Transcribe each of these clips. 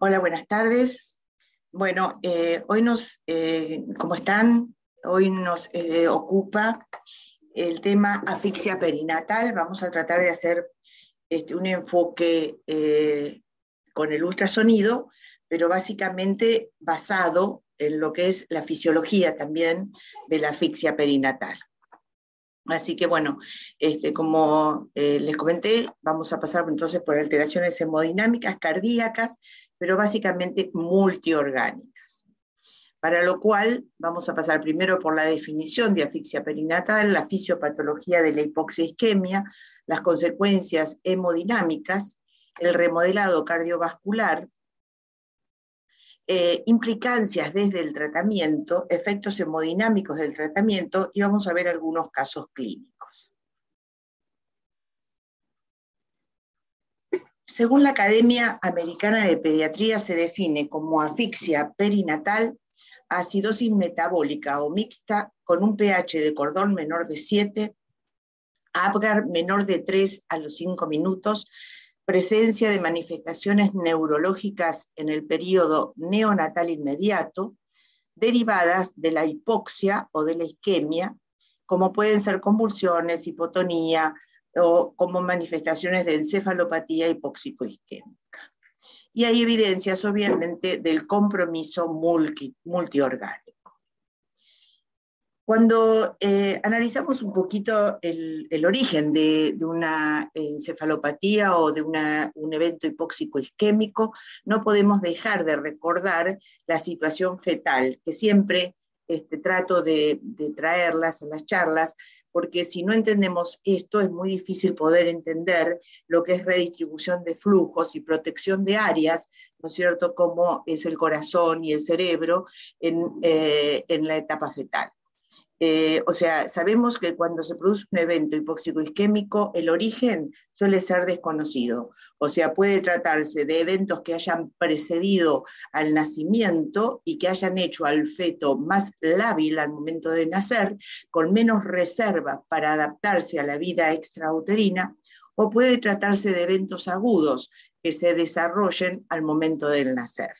Hola, buenas tardes. Bueno, hoy ¿cómo están? Hoy nos ocupa el tema asfixia perinatal. Vamos a tratar de hacer un enfoque con el ultrasonido, pero básicamente basado en lo que es la fisiología también de la asfixia perinatal. Así que bueno, como les comenté, vamos a pasar entonces por alteraciones hemodinámicas, cardíacas, pero básicamente multiorgánicas. Para lo cual vamos a pasar primero por la definición de asfixia perinatal, la fisiopatología de la hipoxia-isquemia, las consecuencias hemodinámicas, el remodelado cardiovascular, implicancias desde el tratamiento, efectos hemodinámicos del tratamiento, y vamos a ver algunos casos clínicos. Según la Academia Americana de Pediatría, se define como asfixia perinatal acidosis metabólica o mixta con un pH de cordón menor de 7, Apgar menor de 3 a los 5 minutos, presencia de manifestaciones neurológicas en el periodo neonatal inmediato, derivadas de la hipoxia o de la isquemia, como pueden ser convulsiones, hipotonía o como manifestaciones de encefalopatía hipóxico-isquémica. Y hay evidencias, obviamente, del compromiso multiorgánico. Cuando analizamos un poquito el origen de una encefalopatía o de un evento hipóxico isquémico, no podemos dejar de recordar la situación fetal, que siempre trato de traerlas en las charlas, porque si no entendemos esto es muy difícil poder entender lo que es redistribución de flujos y protección de áreas, ¿no es cierto?, como es el corazón y el cerebro en la etapa fetal. O sea, sabemos que cuando se produce un evento hipóxico-isquémico, el origen suele ser desconocido. O sea, puede tratarse de eventos que hayan precedido al nacimiento y que hayan hecho al feto más lábil al momento de nacer, con menos reservas para adaptarse a la vida extrauterina, o puede tratarse de eventos agudos que se desarrollen al momento del nacer.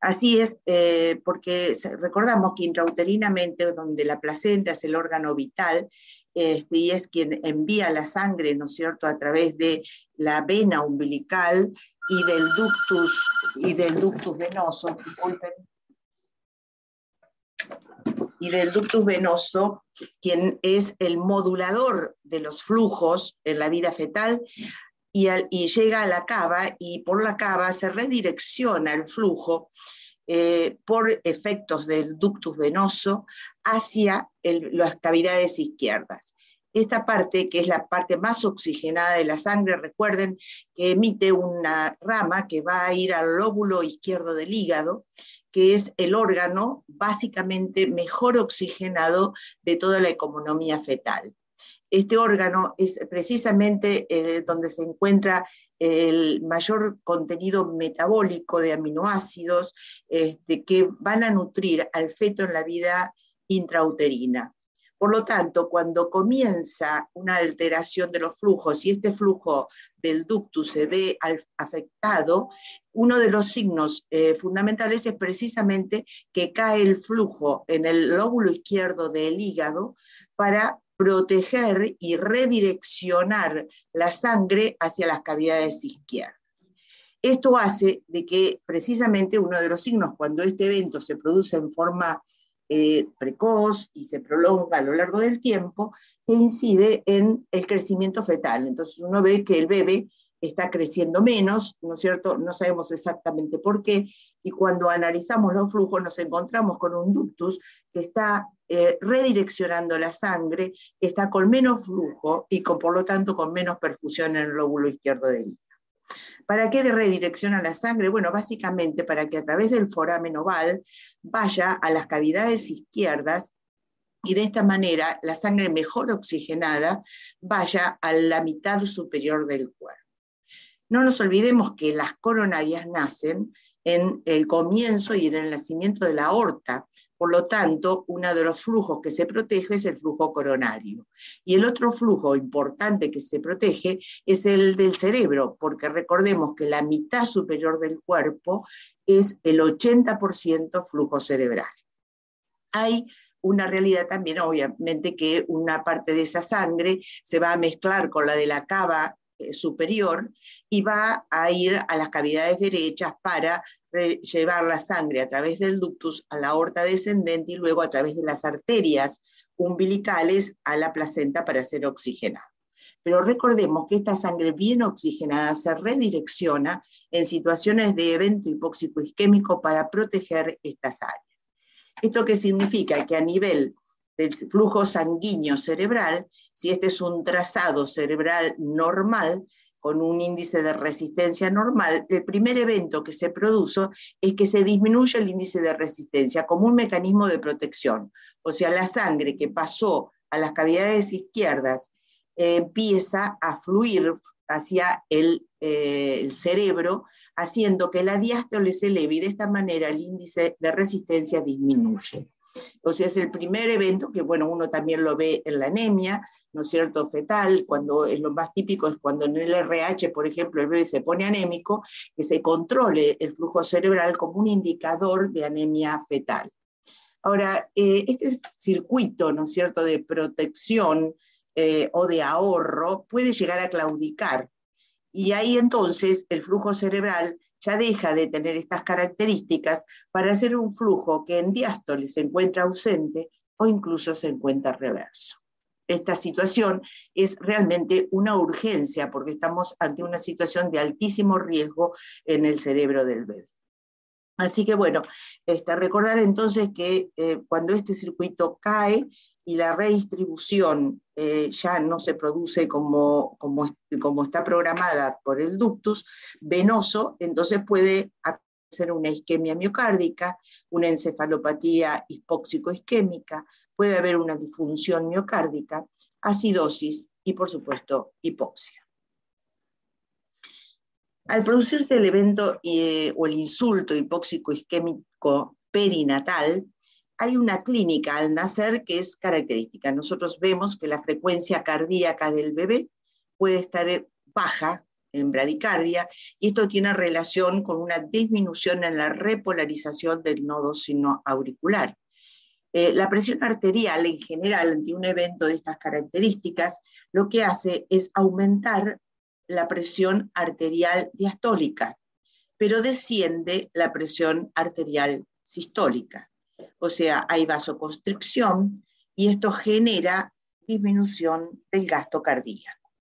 Así es, porque recordamos que intrauterinamente, donde la placenta es el órgano vital, y es quien envía la sangre, ¿no es cierto?, a través de la vena umbilical y del ductus venoso, disculpen, y del ductus venoso, quien es el modulador de los flujos en la vida fetal, y llega a la cava, y por la cava se redirecciona el flujo por efectos del ductus venoso hacia las cavidades izquierdas. Esta parte, que es la parte más oxigenada de la sangre, recuerden que emite una rama que va a ir al lóbulo izquierdo del hígado, que es el órgano básicamente mejor oxigenado de toda la economía fetal. Este órgano es precisamente donde se encuentra el mayor contenido metabólico de aminoácidos que van a nutrir al feto en la vida intrauterina. Por lo tanto, cuando comienza una alteración de los flujos y este flujo del ductus se ve afectado, uno de los signos fundamentales es precisamente que cae el flujo en el lóbulo izquierdo del hígado para proteger y redireccionar la sangre hacia las cavidades izquierdas. Esto hace de que precisamente uno de los signos, cuando este evento se produce en forma precoz y se prolonga a lo largo del tiempo, que incide en el crecimiento fetal. Entonces uno ve que el bebé está creciendo menos, ¿no es cierto? No sabemos exactamente por qué, y cuando analizamos los flujos nos encontramos con un ductus que está redireccionando la sangre, que está con menos flujo y por lo tanto con menos perfusión en el lóbulo izquierdo del hígado. ¿Para qué redirecciona la sangre? Bueno, básicamente para que a través del foramen oval vaya a las cavidades izquierdas y de esta manera la sangre mejor oxigenada vaya a la mitad superior del cuerpo. No nos olvidemos que las coronarias nacen en el comienzo y en el nacimiento de la aorta, Por lo tanto, uno de los flujos que se protege es el flujo coronario. Y el otro flujo importante que se protege es el del cerebro, porque recordemos que la mitad superior del cuerpo es el 80% flujo cerebral. Hay una realidad también, obviamente, que una parte de esa sangre se va a mezclar con la de la cava superior y va a ir a las cavidades derechas para llevar la sangre a través del ductus a la aorta descendente y luego a través de las arterias umbilicales a la placenta para ser oxigenada. Pero recordemos que esta sangre bien oxigenada se redirecciona en situaciones de evento hipóxico isquémico para proteger estas áreas. ¿Esto qué significa? Que a nivel del flujo sanguíneo cerebral, si este es un trazado cerebral normal, con un índice de resistencia normal, el primer evento que se produce es que se disminuye el índice de resistencia como un mecanismo de protección. O sea, la sangre que pasó a las cavidades izquierdas empieza a fluir hacia el cerebro, haciendo que la diástole se eleve y de esta manera el índice de resistencia disminuye. O sea, es el primer evento que, bueno, uno también lo ve en la anemia, ¿no es cierto?, fetal, cuando es lo más típico es cuando en el RH, por ejemplo, el bebé se pone anémico, que se controle el flujo cerebral como un indicador de anemia fetal. Ahora, este circuito, ¿no es cierto?, de protección o de ahorro puede llegar a claudicar. Y ahí entonces el flujo cerebral ya deja de tener estas características para hacer un flujo que en diástole se encuentra ausente o incluso se encuentra reverso. Esta situación es realmente una urgencia porque estamos ante una situación de altísimo riesgo en el cerebro del bebé. Así que bueno, recordar entonces que cuando este circuito cae y la redistribución ya no se produce como está programada por el ductus venoso, entonces puede hacer una isquemia miocárdica, una encefalopatía hipóxico-isquémica, puede haber una disfunción miocárdica, acidosis y, por supuesto, hipoxia. Al producirse el evento o el insulto hipóxico-isquémico perinatal, hay una clínica al nacer que es característica. Nosotros vemos que la frecuencia cardíaca del bebé puede estar baja en bradicardia, y esto tiene relación con una disminución en la repolarización del nodo sinoauricular. La presión arterial en general, ante un evento de estas características, lo que hace es aumentar la presión arterial diastólica, pero desciende la presión arterial sistólica. O sea, hay vasoconstricción y esto genera disminución del gasto cardíaco.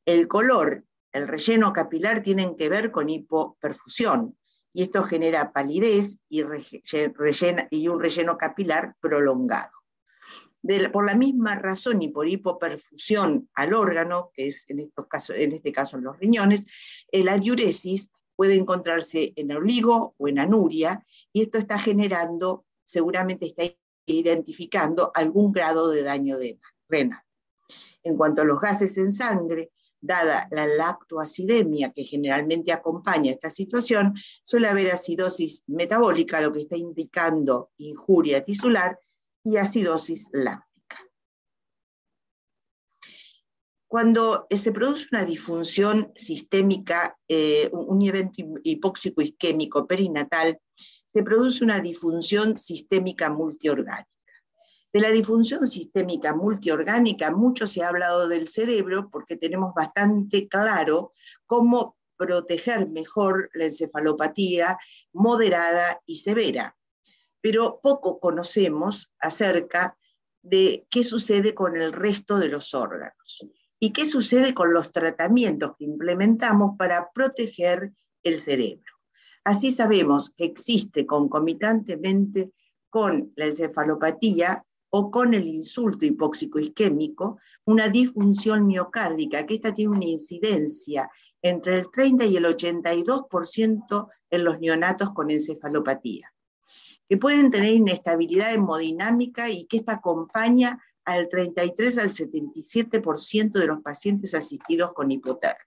El color, el relleno capilar tienen que ver con hipoperfusión y esto genera palidez y un relleno capilar prolongado. Por la misma razón y por hipoperfusión al órgano, que es en este caso en los riñones, la diuresis puede encontrarse en oligo o en anuria, y esto está generando, seguramente está identificando algún grado de daño renal. En cuanto a los gases en sangre, dada la lactoacidemia que generalmente acompaña esta situación, suele haber acidosis metabólica, lo que está indicando injuria tisular, y acidosis láctica. Cuando se produce una disfunción sistémica, un evento hipóxico isquémico perinatal, se produce una disfunción sistémica multiorgánica. De la disfunción sistémica multiorgánica mucho se ha hablado del cerebro porque tenemos bastante claro cómo proteger mejor la encefalopatía moderada y severa. Pero poco conocemos acerca de qué sucede con el resto de los órganos y qué sucede con los tratamientos que implementamos para proteger el cerebro. Así sabemos que existe concomitantemente con la encefalopatía o con el insulto hipóxico isquémico una disfunción miocárdica, que esta tiene una incidencia entre el 30 y el 82% en los neonatos con encefalopatía, que pueden tener inestabilidad hemodinámica y que esta acompaña al 33 al 77% de los pacientes asistidos con hipotermia.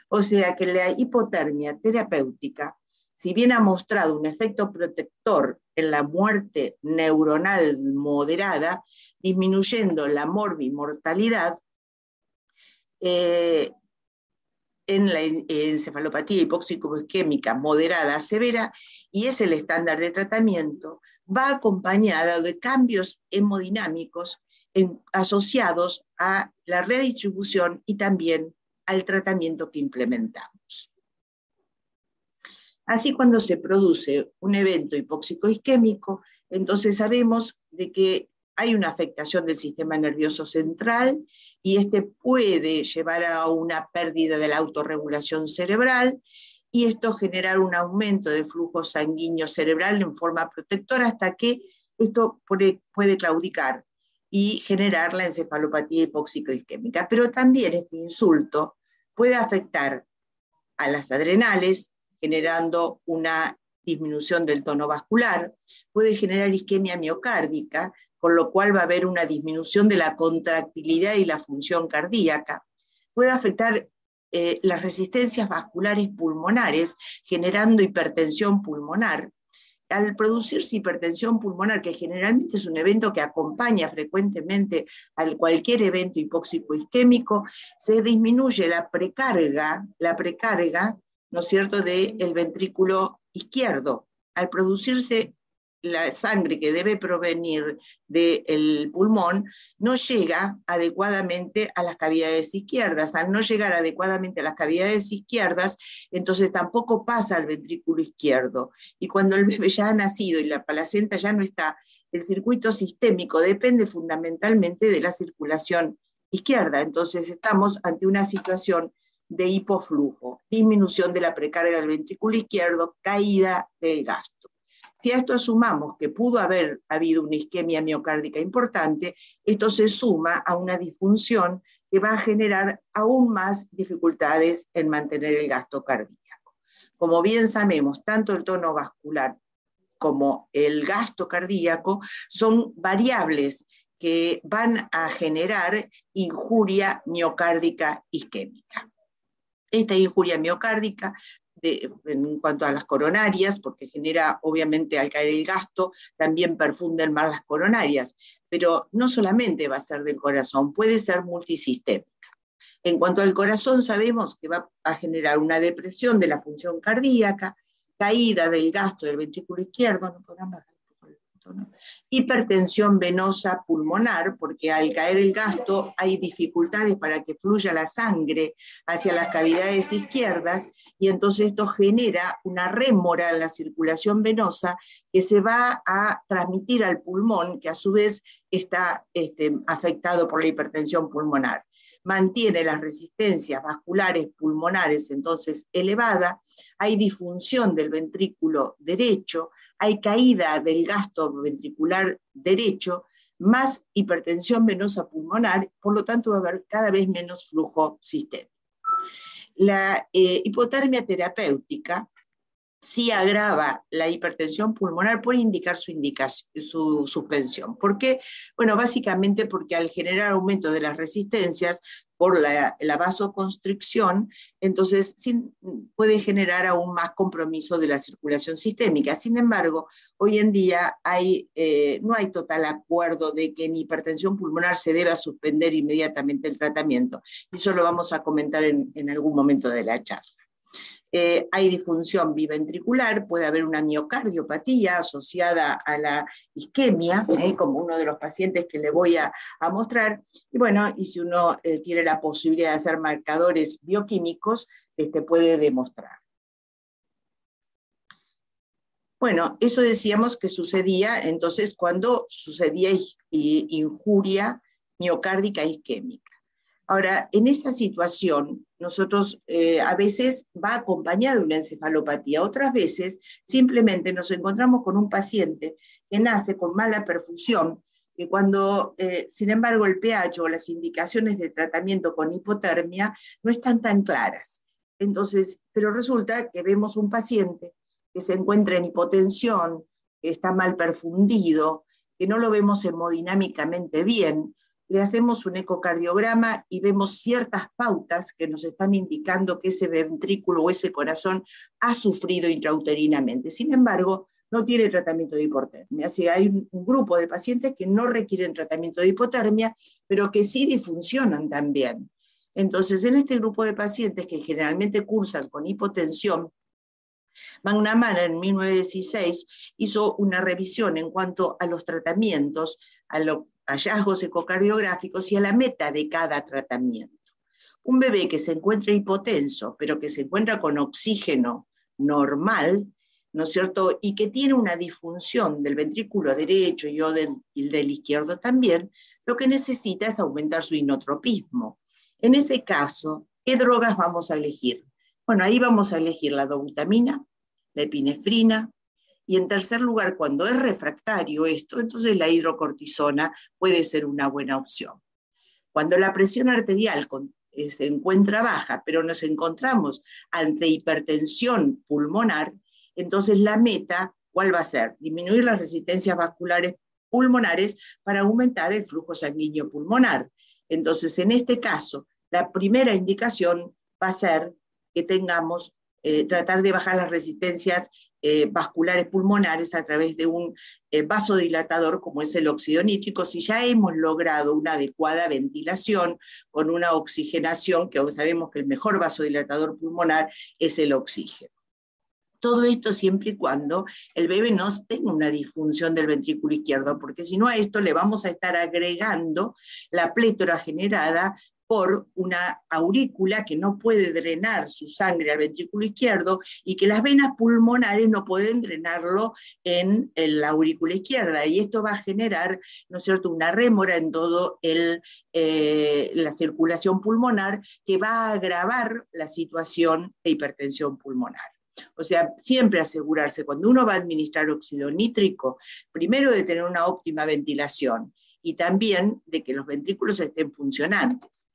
O sea que la hipotermia terapéutica si bien ha mostrado un efecto protector en la muerte neuronal moderada, disminuyendo la morbimortalidad, en la encefalopatía hipóxico-isquémica moderada a severa, y es el estándar de tratamiento, va acompañada de cambios hemodinámicos asociados a la redistribución y también al tratamiento que implementamos. Así, cuando se produce un evento hipóxico-isquémico, entonces sabemos de que hay una afectación del sistema nervioso central y este puede llevar a una pérdida de la autorregulación cerebral, y esto generar un aumento de flujo sanguíneo cerebral en forma protectora hasta que esto puede claudicar y generar la encefalopatía hipóxico-isquémica. Pero también este insulto puede afectar a las adrenales, generando una disminución del tono vascular, puede generar isquemia miocárdica, con lo cual va a haber una disminución de la contractilidad y la función cardíaca, puede afectar las resistencias vasculares pulmonares, generando hipertensión pulmonar. Al producirse hipertensión pulmonar, que generalmente es un evento que acompaña frecuentemente a cualquier evento hipóxico-isquémico, se disminuye la precarga, ¿no es cierto?, del ventrículo izquierdo. Al producirse la sangre que debe provenir del pulmón, no llega adecuadamente a las cavidades izquierdas. Al no llegar adecuadamente a las cavidades izquierdas, entonces tampoco pasa al ventrículo izquierdo. Y cuando el bebé ya ha nacido y la placenta ya no está, el circuito sistémico depende fundamentalmente de la circulación izquierda. Entonces estamos ante una situación de hipoflujo, disminución de la precarga del ventrículo izquierdo, caída del gasto. Si a esto sumamos que pudo haber habido una isquemia miocárdica importante, esto se suma a una disfunción que va a generar aún más dificultades en mantener el gasto cardíaco. Como bien sabemos, tanto el tono vascular como el gasto cardíaco son variables que van a generar injuria miocárdica isquémica. Esta injuria miocárdica, en cuanto a las coronarias, porque genera, obviamente, al caer el gasto, también perfunden más las coronarias, pero no solamente va a ser del corazón, puede ser multisistémica. En cuanto al corazón, sabemos que va a generar una depresión de la función cardíaca, caída del gasto del ventrículo izquierdo, no podrán bajar un poco el punto, ¿no? Hipertensión venosa pulmonar, porque al caer el gasto hay dificultades para que fluya la sangre hacia las cavidades izquierdas, y entonces esto genera una rémora en la circulación venosa que se va a transmitir al pulmón, que a su vez está afectado por la hipertensión pulmonar. Mantiene las resistencias vasculares pulmonares entonces elevada, hay disfunción del ventrículo derecho, hay caída del gasto ventricular derecho, más hipertensión venosa pulmonar, por lo tanto va a haber cada vez menos flujo sistémico. La hipotermia terapéutica sí agrava la hipertensión pulmonar, por indicar su suspensión. ¿Por qué? Bueno, básicamente porque al generar aumento de las resistencias por la vasoconstricción, entonces puede generar aún más compromiso de la circulación sistémica. Sin embargo, hoy en día no hay total acuerdo de que en hipertensión pulmonar se deba suspender inmediatamente el tratamiento. Eso lo vamos a comentar en algún momento de la charla. Hay disfunción biventricular, puede haber una miocardiopatía asociada a la isquemia, como uno de los pacientes que le voy a mostrar. Y bueno, y si uno tiene la posibilidad de hacer marcadores bioquímicos, puede demostrar. Bueno, eso decíamos que sucedía entonces cuando sucedía injuria miocárdica isquémica. Ahora, en esa situación, nosotros a veces va acompañada de una encefalopatía, otras veces simplemente nos encontramos con un paciente que nace con mala perfusión, que cuando, sin embargo, el pH o las indicaciones de tratamiento con hipotermia no están tan claras. Entonces, pero resulta que vemos un paciente que se encuentra en hipotensión, que está mal perfundido, que no lo vemos hemodinámicamente bien, le hacemos un ecocardiograma y vemos ciertas pautas que nos están indicando que ese ventrículo o ese corazón ha sufrido intrauterinamente. Sin embargo, no tiene tratamiento de hipotermia. Así que hay un grupo de pacientes que no requieren tratamiento de hipotermia, pero que sí disfuncionan también. Entonces, en este grupo de pacientes que generalmente cursan con hipotensión, McNamara en 1916 hizo una revisión en cuanto a los tratamientos, a los hallazgos ecocardiográficos y a la meta de cada tratamiento. Un bebé que se encuentra hipotenso, pero que se encuentra con oxígeno normal, ¿no es cierto?, y que tiene una disfunción del ventrículo derecho y del izquierdo también, lo que necesita es aumentar su inotropismo. En ese caso, ¿qué drogas vamos a elegir? Bueno, ahí vamos a elegir la dobutamina, la epinefrina, y en tercer lugar, cuando es refractario esto, entonces la hidrocortisona puede ser una buena opción. Cuando la presión arterial se encuentra baja, pero nos encontramos ante hipertensión pulmonar, entonces la meta, ¿cuál va a ser? Disminuir las resistencias vasculares pulmonares para aumentar el flujo sanguíneo pulmonar. Entonces, en este caso, la primera indicación va a ser que tengamos, tratar de bajar las resistencias vasculares pulmonares a través de un vasodilatador como es el óxido nítrico, si ya hemos logrado una adecuada ventilación con una oxigenación, que sabemos que el mejor vasodilatador pulmonar es el oxígeno. Todo esto siempre y cuando el bebé no tenga una disfunción del ventrículo izquierdo, porque si no a esto le vamos a estar agregando la plétora generada por una aurícula que no puede drenar su sangre al ventrículo izquierdo y que las venas pulmonares no pueden drenarlo en la aurícula izquierda. Y esto va a generar, ¿no es cierto?, una rémora en todo la circulación pulmonar que va a agravar la situación de hipertensión pulmonar. O sea, siempre asegurarse, cuando uno va a administrar óxido nítrico, primero de tener una óptima ventilación y también de que los ventrículos estén funcionantes.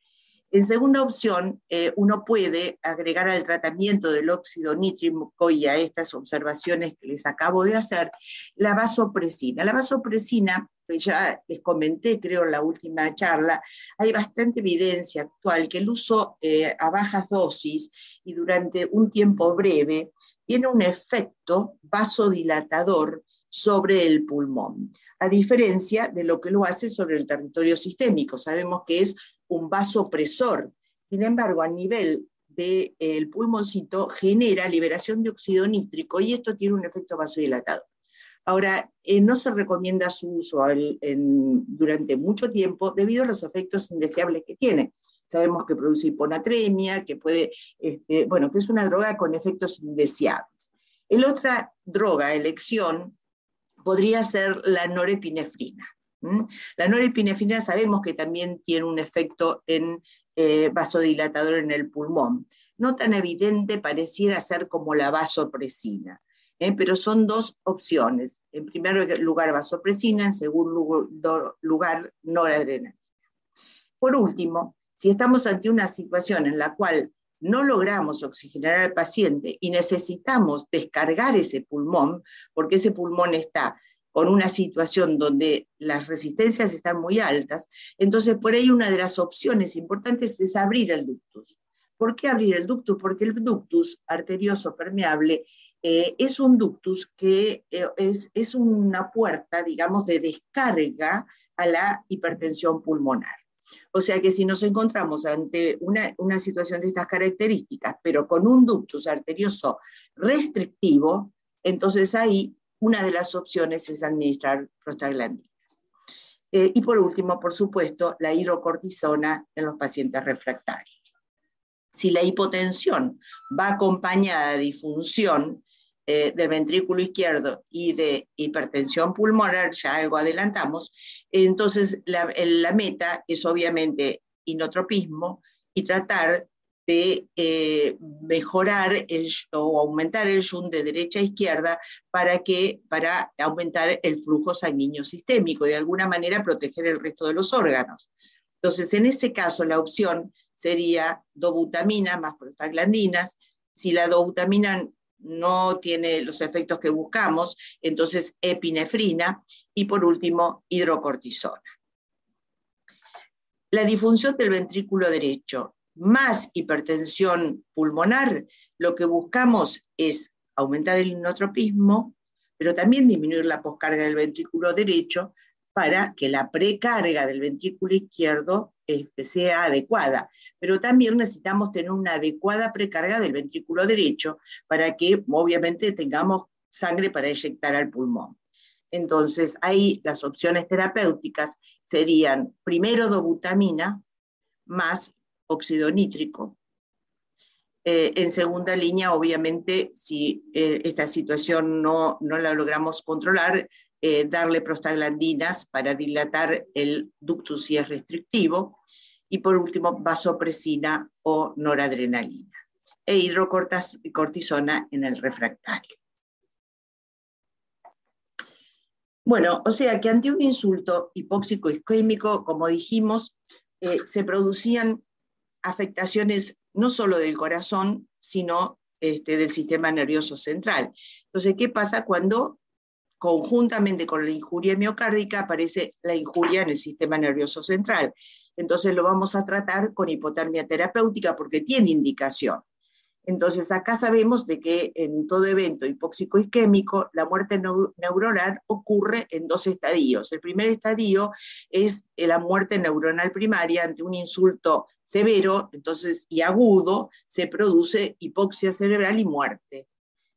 En segunda opción, uno puede agregar al tratamiento del óxido nítrico y a estas observaciones que les acabo de hacer, la vasopresina. La vasopresina, que ya les comenté, creo, en la última charla, hay bastante evidencia actual que el uso a bajas dosis y durante un tiempo breve tiene un efecto vasodilatador sobre el pulmón, a diferencia de lo que lo hace sobre el territorio sistémico. Sabemos que es un vasopresor. Sin embargo, a nivel del pulmoncito genera liberación de óxido nítrico y esto tiene un efecto vasodilatador. Ahora, no se recomienda su uso durante mucho tiempo debido a los efectos indeseables que tiene. Sabemos que produce hiponatremia, que puede, que es una droga con efectos indeseables. La otra droga, elección, podría ser la norepinefrina. La norepinefrina sabemos que también tiene un efecto vasodilatador en el pulmón. No tan evidente pareciera ser como la vasopresina, pero son dos opciones. En primer lugar vasopresina, en segundo lugar noradrenalina. Por último, si estamos ante una situación en la cual no logramos oxigenar al paciente y necesitamos descargar ese pulmón, porque ese pulmón está con una situación donde las resistencias están muy altas, entonces por ahí una de las opciones importantes es abrir el ductus. ¿Por qué abrir el ductus? Porque el ductus arterioso permeable es un ductus que es una puerta, digamos, de descarga a la hipertensión pulmonar. O sea que si nos encontramos ante una situación de estas características, pero con un ductus arterioso restrictivo, entonces ahí una de las opciones es administrar prostaglandinas. Y por último, por supuesto, la hidrocortisona en los pacientes refractarios. Si la hipotensión va acompañada de disfunción del ventrículo izquierdo y de hipertensión pulmonar, ya algo adelantamos, entonces la meta es obviamente inotropismo y tratar de mejorar o aumentar el shunt de derecha a izquierda para aumentar el flujo sanguíneo sistémico y de alguna manera proteger el resto de los órganos. Entonces, en ese caso, la opción sería dobutamina más prostaglandinas. Si la dobutamina no tiene los efectos que buscamos, entonces epinefrina y por último hidrocortisona. la disfunción del ventrículo derecho más hipertensión pulmonar, lo que buscamos es aumentar el inotropismo, pero también disminuir la poscarga del ventrículo derecho para que la precarga del ventrículo izquierdo sea adecuada. Pero también necesitamos tener una adecuada precarga del ventrículo derecho para que obviamente tengamos sangre para inyectar al pulmón. Entonces, ahí las opciones terapéuticas serían primero dobutamina más óxido nítrico. En segunda línea, obviamente, si esta situación no la logramos controlar, darle prostaglandinas para dilatar el ductus si es restrictivo. Y por último, vasopresina o noradrenalina. E hidrocortisona en el refractario. Bueno, o sea que ante un insulto hipóxico isquémico, como dijimos, se producían afectaciones no solo del corazón, sino del sistema nervioso central. Entonces, ¿qué pasa cuando conjuntamente con la injuria miocárdica aparece la injuria en el sistema nervioso central? Entonces lo vamos a tratar con hipotermia terapéutica porque tiene indicación. Entonces acá sabemos de que en todo evento hipóxico isquémico la muerte neuronal ocurre en dos estadios. El primer estadio es la muerte neuronal primaria ante un insulto severo, entonces, y agudo, se produce hipoxia cerebral y muerte.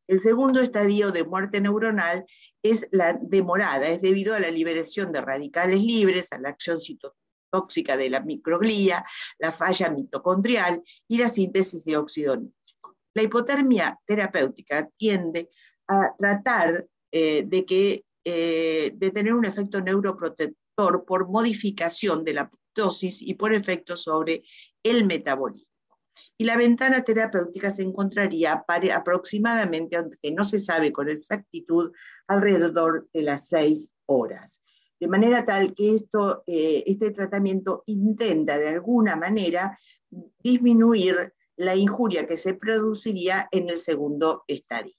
El segundo estadio de muerte neuronal es la demorada, es debido a la liberación de radicales libres, a la acción citotóxica de la microglía, la falla mitocondrial y la síntesis de óxido nítrico. La hipotermia terapéutica tiende a tratar de tener un efecto neuroprotector por modificación de la apoptosis y por efecto sobre el metabolismo. Y la ventana terapéutica se encontraría aproximadamente, aunque no se sabe con exactitud, alrededor de las 6 horas. De manera tal que este tratamiento intenta de alguna manera disminuir la injuria que se produciría en el segundo estadio.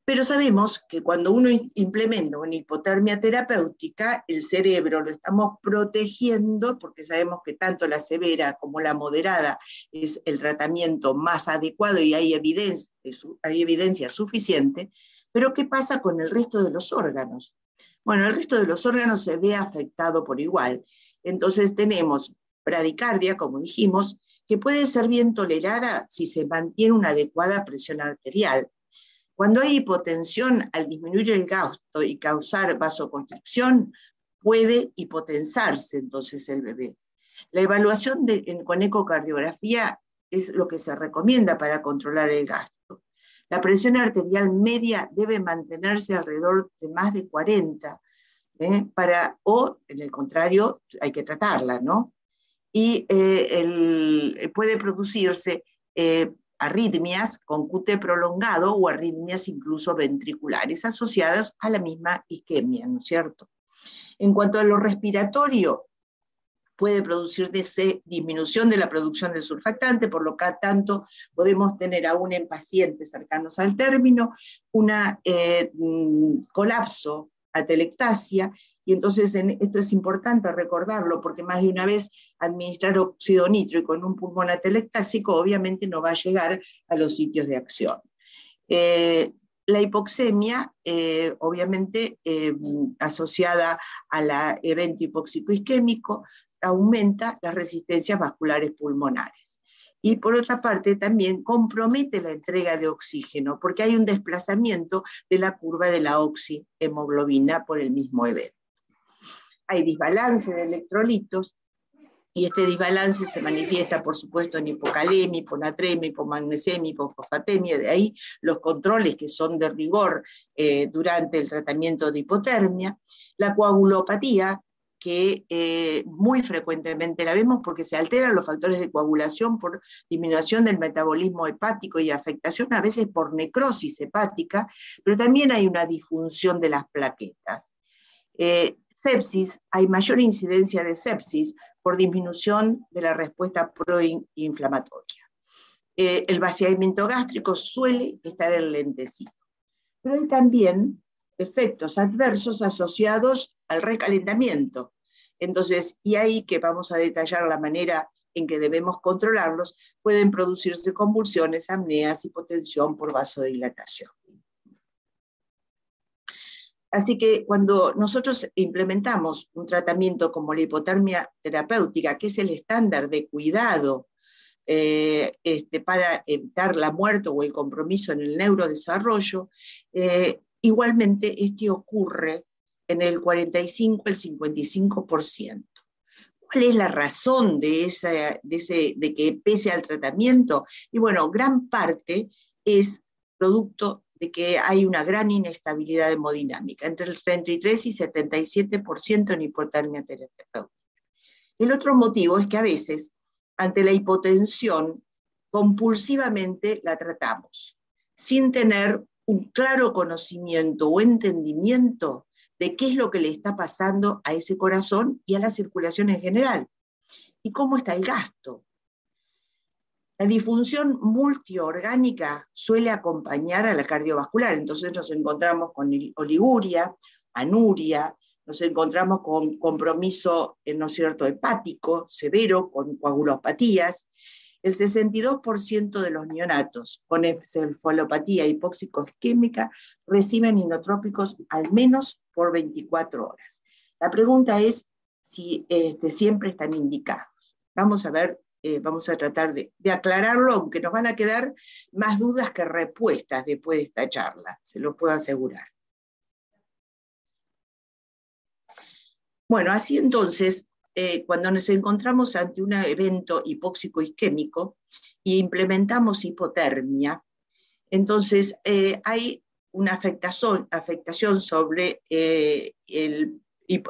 Pero sabemos que cuando uno implementa una hipotermia terapéutica, el cerebro lo estamos protegiendo, porque sabemos que tanto la severa como la moderada es el tratamiento más adecuado y hay evidencia suficiente. Pero ¿qué pasa con el resto de los órganos? Bueno, el resto de los órganos se ve afectado por igual. Entonces tenemos bradicardia, como dijimos, que puede ser bien tolerada si se mantiene una adecuada presión arterial. Cuando hay hipotensión, al disminuir el gasto y causar vasoconstricción, puede hipotensarse entonces el bebé. La evaluación con ecocardiografía es lo que se recomienda para controlar el gasto. La presión arterial media debe mantenerse alrededor de más de 40, o en el contrario, hay que tratarla, ¿no? Y puede producirse arritmias con QT prolongado o arritmias incluso ventriculares asociadas a la misma isquemia, ¿no es cierto? En cuanto a lo respiratorio, puede producirse disminución de la producción de surfactante, por lo que tanto podemos tener aún en pacientes cercanos al término un colapso, atelectasia. Y entonces esto es importante recordarlo, porque más de una vez administrar óxido nítrico en un pulmón atelectásico obviamente no va a llegar a los sitios de acción. La hipoxemia, obviamente asociada al evento hipóxico isquémico, aumenta las resistencias vasculares pulmonares. Y por otra parte también compromete la entrega de oxígeno, porque hay un desplazamiento de la curva de la oxihemoglobina por el mismo evento. Hay desbalance de electrolitos, y este desbalance se manifiesta, por supuesto, en hipocalemia, hiponatremia, hipomagnesemia, hipofosfatemia, de ahí los controles que son de rigor durante el tratamiento de hipotermia. La coagulopatía, que muy frecuentemente la vemos porque se alteran los factores de coagulación por disminución del metabolismo hepático y afectación a veces por necrosis hepática, pero también hay una disfunción de las plaquetas. Sepsis, hay mayor incidencia de sepsis por disminución de la respuesta proinflamatoria. El vaciamiento gástrico suele estar enlentecido. Pero hay también efectos adversos asociados al recalentamiento. Entonces, y ahí que vamos a detallar la manera en que debemos controlarlos, pueden producirse convulsiones, apneas, hipotensión por vasodilatación. Así que cuando nosotros implementamos un tratamiento como la hipotermia terapéutica, que es el estándar de cuidado para evitar la muerte o el compromiso en el neurodesarrollo, igualmente ocurre en el 45 al 55%. ¿Cuál es la razón de que pese al tratamiento? Y bueno, gran parte es producto de que hay una gran inestabilidad hemodinámica, entre el 33 y 77% en hipotermia terapéutica. El otro motivo es que a veces, ante la hipotensión, compulsivamente la tratamos, sin tener un claro conocimiento o entendimiento de qué es lo que le está pasando a ese corazón y a la circulación en general, y cómo está el gasto. La disfunción multiorgánica suele acompañar a la cardiovascular, entonces nos encontramos con oliguria, anuria, nos encontramos con compromiso, ¿no es cierto?, hepático severo, con coagulopatías. El 62% de los neonatos con encefalopatía hipóxico-isquémica reciben inotrópicos al menos por 24 horas. La pregunta es si siempre están indicados. Vamos a ver. Vamos a tratar de aclararlo, aunque nos van a quedar más dudas que respuestas después de esta charla, se lo puedo asegurar. Bueno, así entonces, cuando nos encontramos ante un evento hipóxico-isquémico e implementamos hipotermia, entonces hay una afectación sobre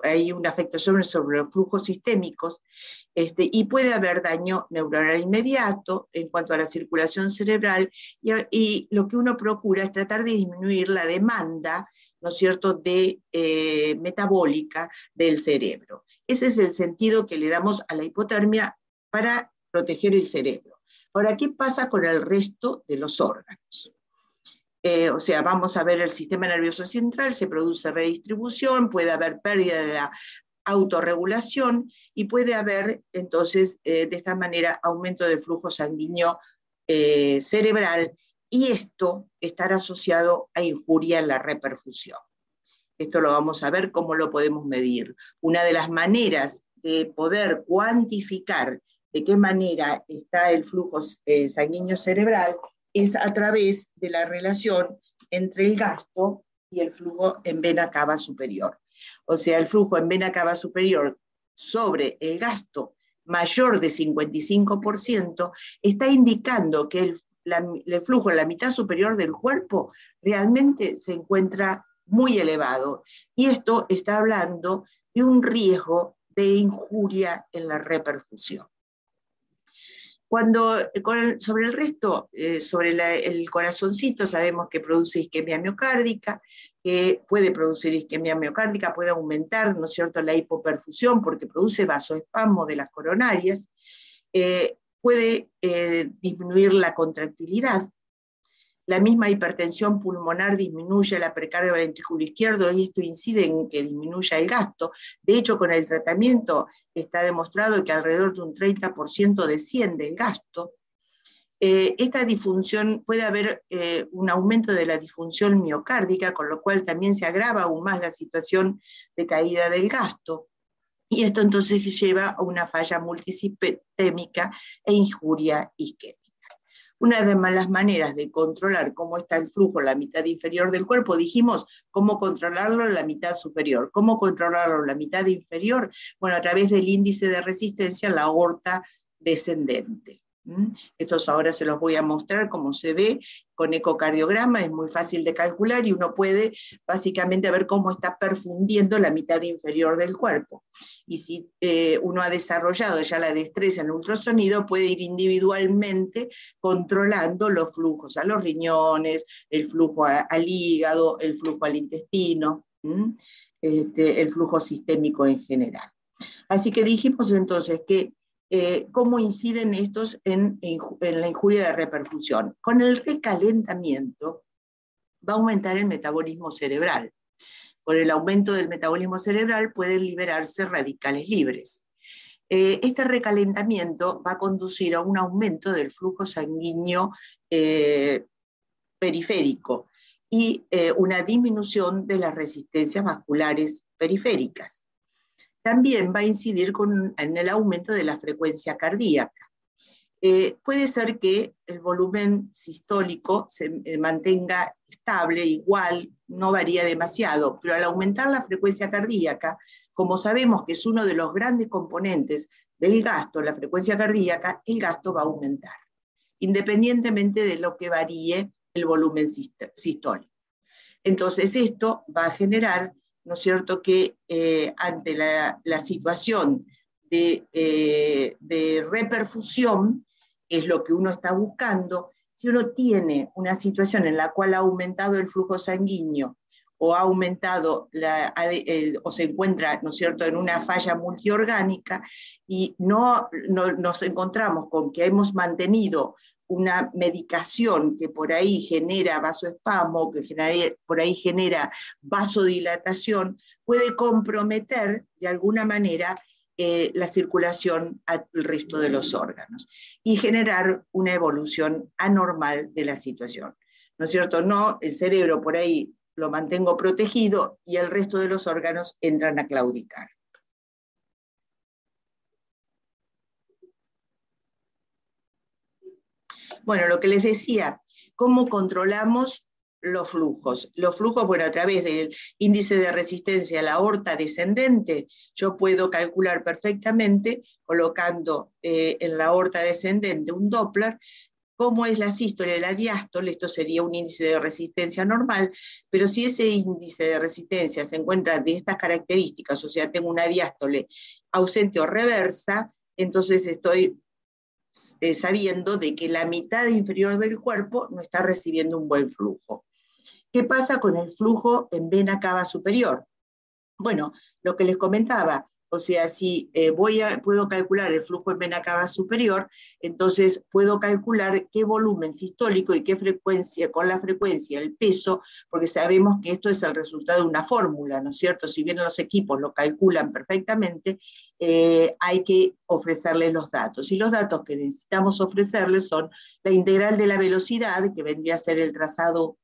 hay una afectación sobre los flujos sistémicos, y puede haber daño neuronal inmediato en cuanto a la circulación cerebral, y lo que uno procura es tratar de disminuir la demanda, ¿no es cierto?, metabólica del cerebro. Ese es el sentido que le damos a la hipotermia para proteger el cerebro. Ahora, ¿qué pasa con el resto de los órganos? O sea, vamos a ver el sistema nervioso central, se produce redistribución, puede haber pérdida de la autorregulación y puede haber, entonces, de esta manera, aumento del flujo sanguíneo cerebral, y esto estará asociado a injuria en la reperfusión. Esto lo vamos a ver cómo lo podemos medir. Una de las maneras de poder cuantificar de qué manera está el flujo sanguíneo cerebral es a través de la relación entre el gasto y el flujo en vena cava superior. O sea, el flujo en vena cava superior sobre el gasto mayor de 55% está indicando que el flujo en la mitad superior del cuerpo realmente se encuentra muy elevado. Y esto está hablando de un riesgo de injuria en la reperfusión. Sobre el resto, sobre el corazoncito, sabemos que produce isquemia miocárdica, que puede producir isquemia miocárdica, puede aumentar, ¿no es cierto?, la hipoperfusión porque produce vasoespasmo de las coronarias, puede disminuir la contractilidad. La misma hipertensión pulmonar disminuye la precarga del ventrículo izquierdo y esto incide en que disminuya el gasto. De hecho, con el tratamiento está demostrado que alrededor de un 30% desciende el gasto. Esta disfunción, puede haber un aumento de la disfunción miocárdica, con lo cual también se agrava aún más la situación de caída del gasto. Y esto entonces lleva a una falla multisistémica e injuria isquémica. Una de las maneras de controlar cómo está el flujo en la mitad inferior del cuerpo, dijimos, cómo controlarlo en la mitad superior. ¿Cómo controlarlo en la mitad inferior? Bueno, a través del índice de resistencia en la aorta descendente. Estos ahora se los voy a mostrar cómo se ve con ecocardiograma, es muy fácil de calcular y uno puede básicamente ver cómo está perfundiendo la mitad inferior del cuerpo. Y si uno ha desarrollado ya la destreza en ultrasonido, puede ir individualmente controlando los flujos a los riñones, el flujo al hígado, el flujo al intestino, el flujo sistémico en general. Así que dijimos entonces que cómo inciden estos en la injuria de reperfusión. Con el recalentamiento va a aumentar el metabolismo cerebral. Con el aumento del metabolismo cerebral pueden liberarse radicales libres. Este recalentamiento va a conducir a un aumento del flujo sanguíneo periférico y una disminución de las resistencias vasculares periféricas. También va a incidir en el aumento de la frecuencia cardíaca. Puede ser que el volumen sistólico se mantenga estable, igual, no varía demasiado, pero al aumentar la frecuencia cardíaca, como sabemos que es uno de los grandes componentes del gasto, la frecuencia cardíaca, el gasto va a aumentar, independientemente de lo que varíe el volumen sistólico. Entonces esto va a generar, ¿no es cierto?, que ante la situación de reperfusión, es lo que uno está buscando, si uno tiene una situación en la cual ha aumentado el flujo sanguíneo o ha aumentado, o se encuentra, ¿no es cierto?, en una falla multiorgánica y no nos encontramos con que hemos mantenido una medicación que por ahí genera vasoespasmo, que por ahí genera vasodilatación, puede comprometer de alguna manera la circulación al resto de los órganos y generar una evolución anormal de la situación. ¿No es cierto? No, el cerebro por ahí lo mantengo protegido y el resto de los órganos entran a claudicar. Bueno, lo que les decía, ¿cómo controlamos los flujos? Los flujos, bueno, a través del índice de resistencia a la aorta descendente, yo puedo calcular perfectamente, colocando en la aorta descendente un Doppler, cómo es la sístole y la diástole. Esto sería un índice de resistencia normal, pero si ese índice de resistencia se encuentra de estas características, o sea, tengo una diástole ausente o reversa, entonces estoy sabiendo de que la mitad inferior del cuerpo no está recibiendo un buen flujo. ¿Qué pasa con el flujo en vena cava superior? Bueno, lo que les comentaba, o sea, si puedo calcular el flujo en vena cava superior, entonces puedo calcular qué volumen sistólico y qué frecuencia, con la frecuencia, el peso, porque sabemos que esto es el resultado de una fórmula, ¿no es cierto? Si bien los equipos lo calculan perfectamente, hay que ofrecerles los datos. Y los datos que necesitamos ofrecerles son la integral de la velocidad, que vendría a ser el trazado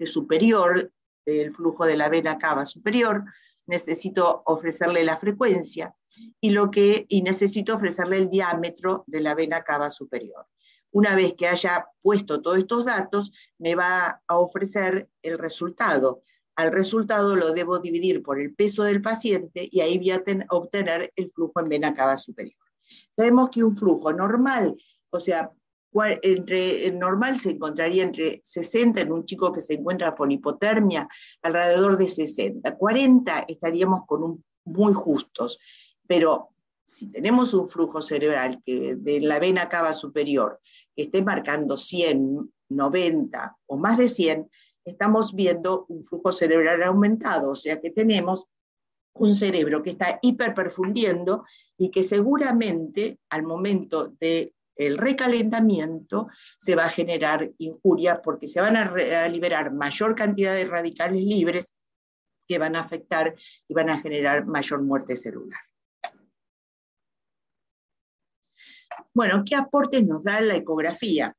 superior del flujo de la vena cava superior. Necesito ofrecerle la frecuencia y necesito ofrecerle el diámetro de la vena cava superior. Una vez que haya puesto todos estos datos, me va a ofrecer el resultado. Al resultado lo debo dividir por el peso del paciente y ahí voy a obtener el flujo en vena cava superior. Sabemos que un flujo normal, o sea, el normal se encontraría entre 60 en un chico que se encuentra con hipotermia, alrededor de 60. 40 estaríamos con muy justos, pero si tenemos un flujo cerebral que de la vena cava superior que esté marcando 100, 90 o más de 100, estamos viendo un flujo cerebral aumentado, o sea que tenemos un cerebro que está hiperperfundiendo y que seguramente al momento del recalentamiento se va a generar injuria porque se van a liberar mayor cantidad de radicales libres que van a afectar y van a generar mayor muerte celular. Bueno, ¿qué aportes nos da la ecografía?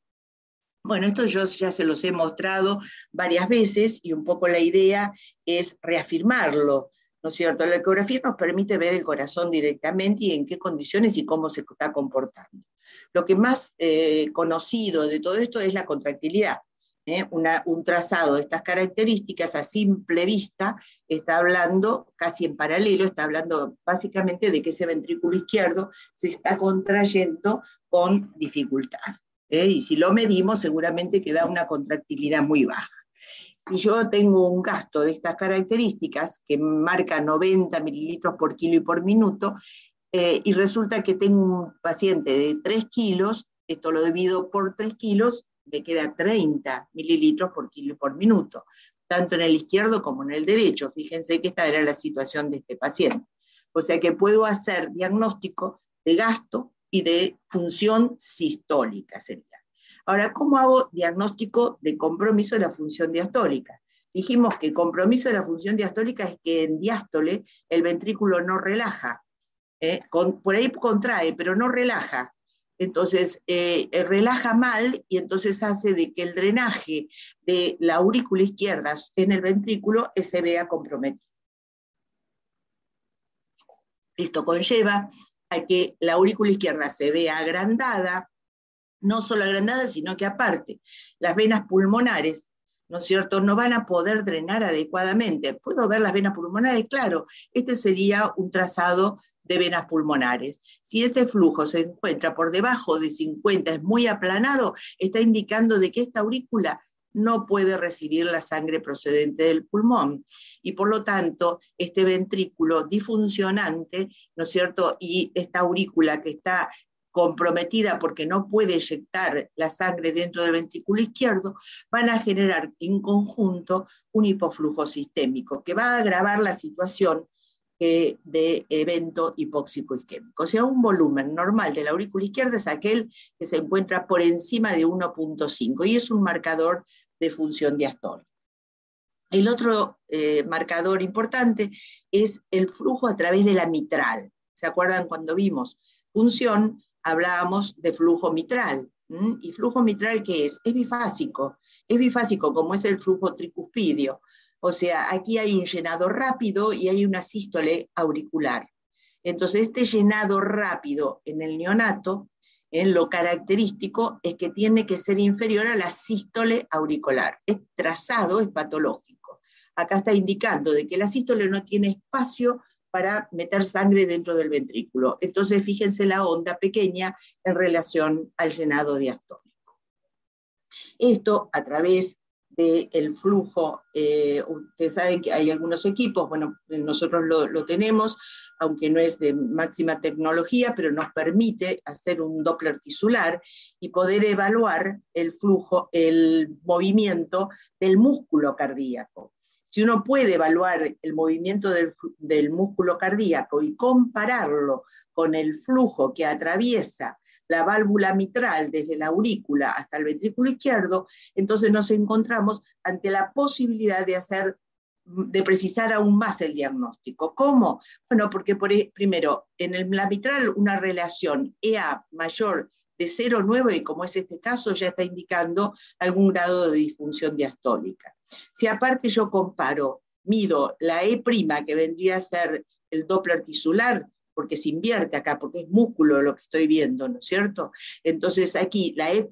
Bueno, esto yo ya se los he mostrado varias veces y un poco la idea es reafirmarlo, ¿no es cierto? La ecografía nos permite ver el corazón directamente y en qué condiciones y cómo se está comportando. Lo que más conocido de todo esto es la contractilidad. Un trazado de estas características a simple vista está hablando, casi en paralelo, está hablando básicamente de que ese ventrículo izquierdo se está contrayendo con dificultad. Y si lo medimos, seguramente queda una contractilidad muy baja. Si yo tengo un gasto de estas características, que marca 90 mililitros por kilo y por minuto, y resulta que tengo un paciente de 3 kilos, esto lo divido por 3 kilos, me queda 30 mililitros por kilo y por minuto, tanto en el izquierdo como en el derecho. Fíjense que esta era la situación de este paciente. O sea que puedo hacer diagnóstico de gasto y de función sistólica sería. Ahora, ¿cómo hago diagnóstico de compromiso de la función diastólica? dijimos que el compromiso de la función diastólica es que en diástole el ventrículo no relaja, por ahí contrae, pero no relaja. Entonces, relaja mal y entonces hace de que el drenaje de la aurícula izquierda en el ventrículo se vea comprometido. Esto conlleva a que la aurícula izquierda se vea agrandada, no solo agrandada, sino que aparte, las venas pulmonares, ¿no es cierto?, no van a poder drenar adecuadamente. ¿Puedo ver las venas pulmonares? Claro, este sería un trazado de venas pulmonares. Si este flujo se encuentra por debajo de 50, es muy aplanado, está indicando de que esta aurícula no puede recibir la sangre procedente del pulmón. Y por lo tanto, este ventrículo disfuncionante, ¿no es cierto?, y esta aurícula que está comprometida porque no puede eyectar la sangre dentro del ventrículo izquierdo, van a generar en conjunto un hipoflujo sistémico que va a agravar la situación de evento hipóxico isquémico. O sea, un volumen normal de la aurícula izquierda es aquel que se encuentra por encima de 1.5 y es un marcador de función diastólica. El otro marcador importante es el flujo a través de la mitral. ¿Se acuerdan cuando vimos función? Hablábamos de flujo mitral. ¿Y flujo mitral qué es? Es bifásico. Es bifásico como es el flujo tricuspidio. O sea, aquí hay un llenado rápido y hay una sístole auricular. Entonces, este llenado rápido en el neonato, lo característico es que tiene que ser inferior a la sístole auricular. Es trazado, es patológico. Acá está indicando de que la sístole no tiene espacio para meter sangre dentro del ventrículo. Entonces, fíjense la onda pequeña en relación al llenado diastólico. Esto a través del flujo, ustedes saben que hay algunos equipos, bueno, nosotros lo tenemos, aunque no es de máxima tecnología, pero nos permite hacer un Doppler tisular y poder evaluar el flujo, el movimiento del músculo cardíaco. Si uno puede evaluar el movimiento del músculo cardíaco y compararlo con el flujo que atraviesa la válvula mitral desde la aurícula hasta el ventrículo izquierdo, entonces nos encontramos ante la posibilidad de precisar aún más el diagnóstico. ¿Cómo? Bueno, porque primero, en la mitral una relación EA mayor de 0,9, y como es este caso, ya está indicando algún grado de disfunción diastólica. Si aparte yo mido la E', que vendría a ser el Doppler tisular, porque se invierte acá, porque es músculo lo que estoy viendo, ¿no es cierto? Entonces aquí la E',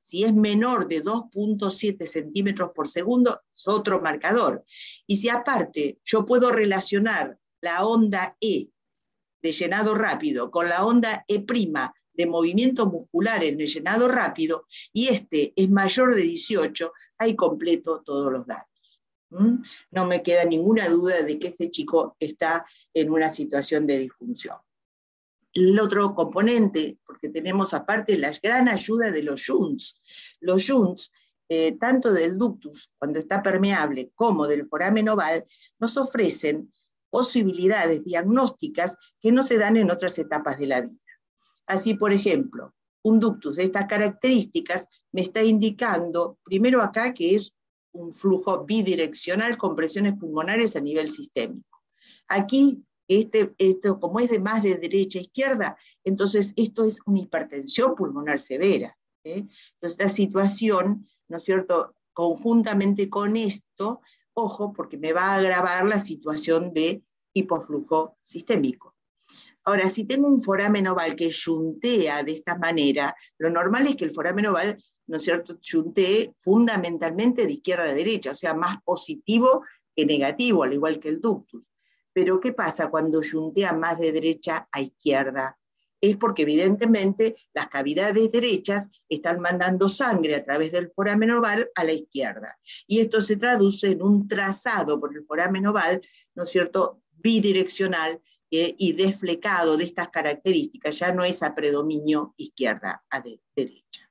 si es menor de 2.7 centímetros por segundo, es otro marcador. Y si aparte yo puedo relacionar la onda E de llenado rápido con la onda E' de movimiento muscular en el llenado rápido, y este es mayor de 18, ahí completo todos los datos. No me queda ninguna duda de que este chico está en una situación de disfunción. El otro componente, porque tenemos aparte la gran ayuda de los shunts. Los shunts, tanto del ductus, cuando está permeable, como del foramen oval, nos ofrecen posibilidades diagnósticas que no se dan en otras etapas de la vida. Así, por ejemplo, un ductus de estas características me está indicando, primero acá, que es un flujo bidireccional con presiones pulmonares a nivel sistémico. Aquí, esto como es de más de derecha a izquierda, entonces esto es una hipertensión pulmonar severa. Entonces, esta situación, ¿no es cierto?, conjuntamente con esto, ojo, porque me va a agravar la situación de hipoflujo sistémico. Ahora, si tengo un foramen oval que yuntea de esta manera, lo normal es que el foramen oval, ¿no es cierto?, yuntee fundamentalmente de izquierda a derecha, o sea, más positivo que negativo, al igual que el ductus. Pero ¿qué pasa cuando yuntea más de derecha a izquierda? Es porque evidentemente las cavidades derechas están mandando sangre a través del foramen oval a la izquierda. Y esto se traduce en un trazado por el foramen oval, ¿no es cierto?, bidireccional, y desflecado de estas características, ya no es a predominio izquierda a derecha.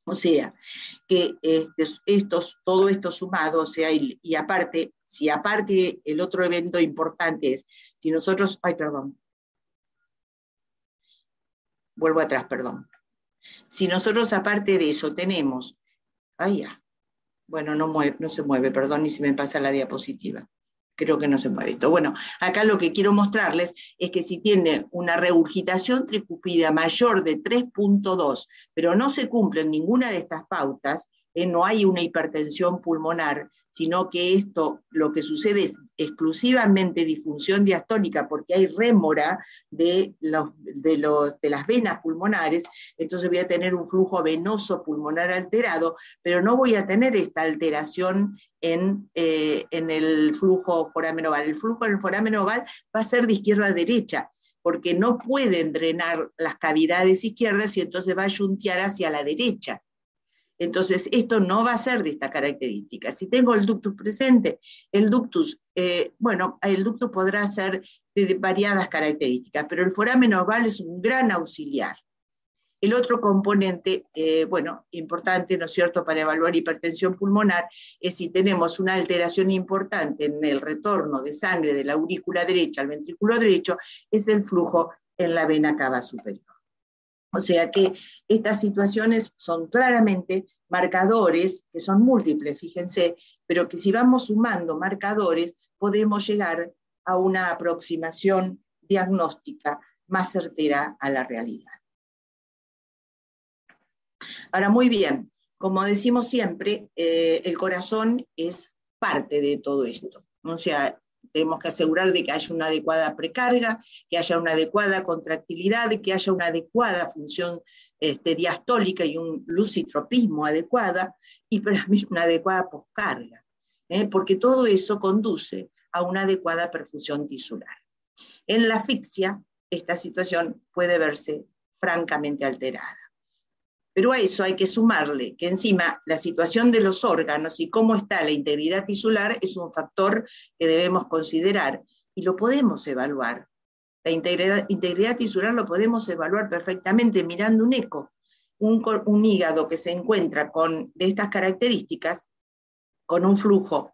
O sea, que todo esto sumado, o sea, y aparte, si aparte el otro evento importante es, si nosotros, vuelvo atrás, perdón. Si nosotros aparte de eso tenemos, Bueno, no se mueve, perdón, ni si me pasa la diapositiva. Creo que no se mueve esto. Bueno, acá lo que quiero mostrarles es que si tiene una regurgitación tricúpida mayor de 3.2, pero no se cumple ninguna de estas pautas, no hay una hipertensión pulmonar, sino que esto, lo que sucede es exclusivamente disfunción diastólica, porque hay rémora de las venas pulmonares, entonces voy a tener un flujo venoso pulmonar alterado, pero no voy a tener esta alteración en el flujo foramen oval. El flujo en el foramen oval va a ser de izquierda a derecha, porque no pueden drenar las cavidades izquierdas y entonces va a yuntear hacia la derecha. Entonces, esto no va a ser de esta característica. Si tengo el ductus presente, el ductus podrá ser de variadas características, pero el foramen oval es un gran auxiliar. El otro componente, importante, ¿no es cierto?, para evaluar hipertensión pulmonar, es si tenemos una alteración importante en el retorno de sangre de la aurícula derecha al ventrículo derecho, es el flujo en la vena cava superior. O sea que estas situaciones son claramente marcadores, que son múltiples, fíjense, pero que si vamos sumando marcadores, podemos llegar a una aproximación diagnóstica más certera a la realidad. Ahora, muy bien, como decimos siempre, el corazón es parte de todo esto. O sea, tenemos que asegurar de que haya una adecuada precarga, que haya una adecuada contractilidad, que haya una adecuada función diastólica y un lucitropismo adecuada, y también una adecuada poscarga, porque todo eso conduce a una adecuada perfusión tisular. En la asfixia, esta situación puede verse francamente alterada. Pero a eso hay que sumarle que encima la situación de los órganos y cómo está la integridad tisular es un factor que debemos considerar y lo podemos evaluar. La integridad tisular lo podemos evaluar perfectamente mirando un eco. Un hígado que se encuentra de estas características, con un flujo,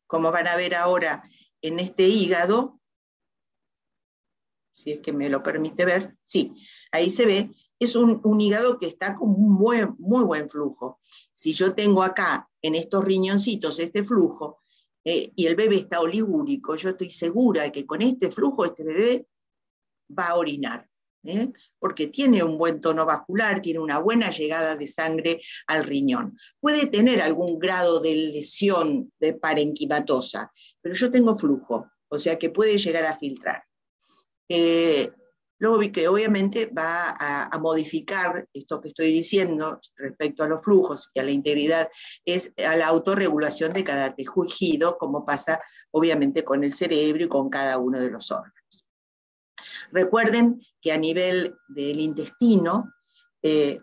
como van a ver ahora en este hígado, si es que me lo permite ver, sí, ahí se ve. Es un hígado que está con un muy buen flujo. Si yo tengo acá, en estos riñoncitos, este flujo, y el bebé está oligúrico, yo estoy segura de que con este flujo este bebé va a orinar, porque tiene un buen tono vascular, tiene una buena llegada de sangre al riñón. Puede tener algún grado de lesión de parenquimatosa, pero yo tengo flujo, o sea que puede llegar a filtrar. Luego vi que obviamente va a modificar esto que estoy diciendo respecto a los flujos y a la integridad, es a la autorregulación de cada tejido, como pasa obviamente con el cerebro y con cada uno de los órganos. Recuerden que a nivel del intestino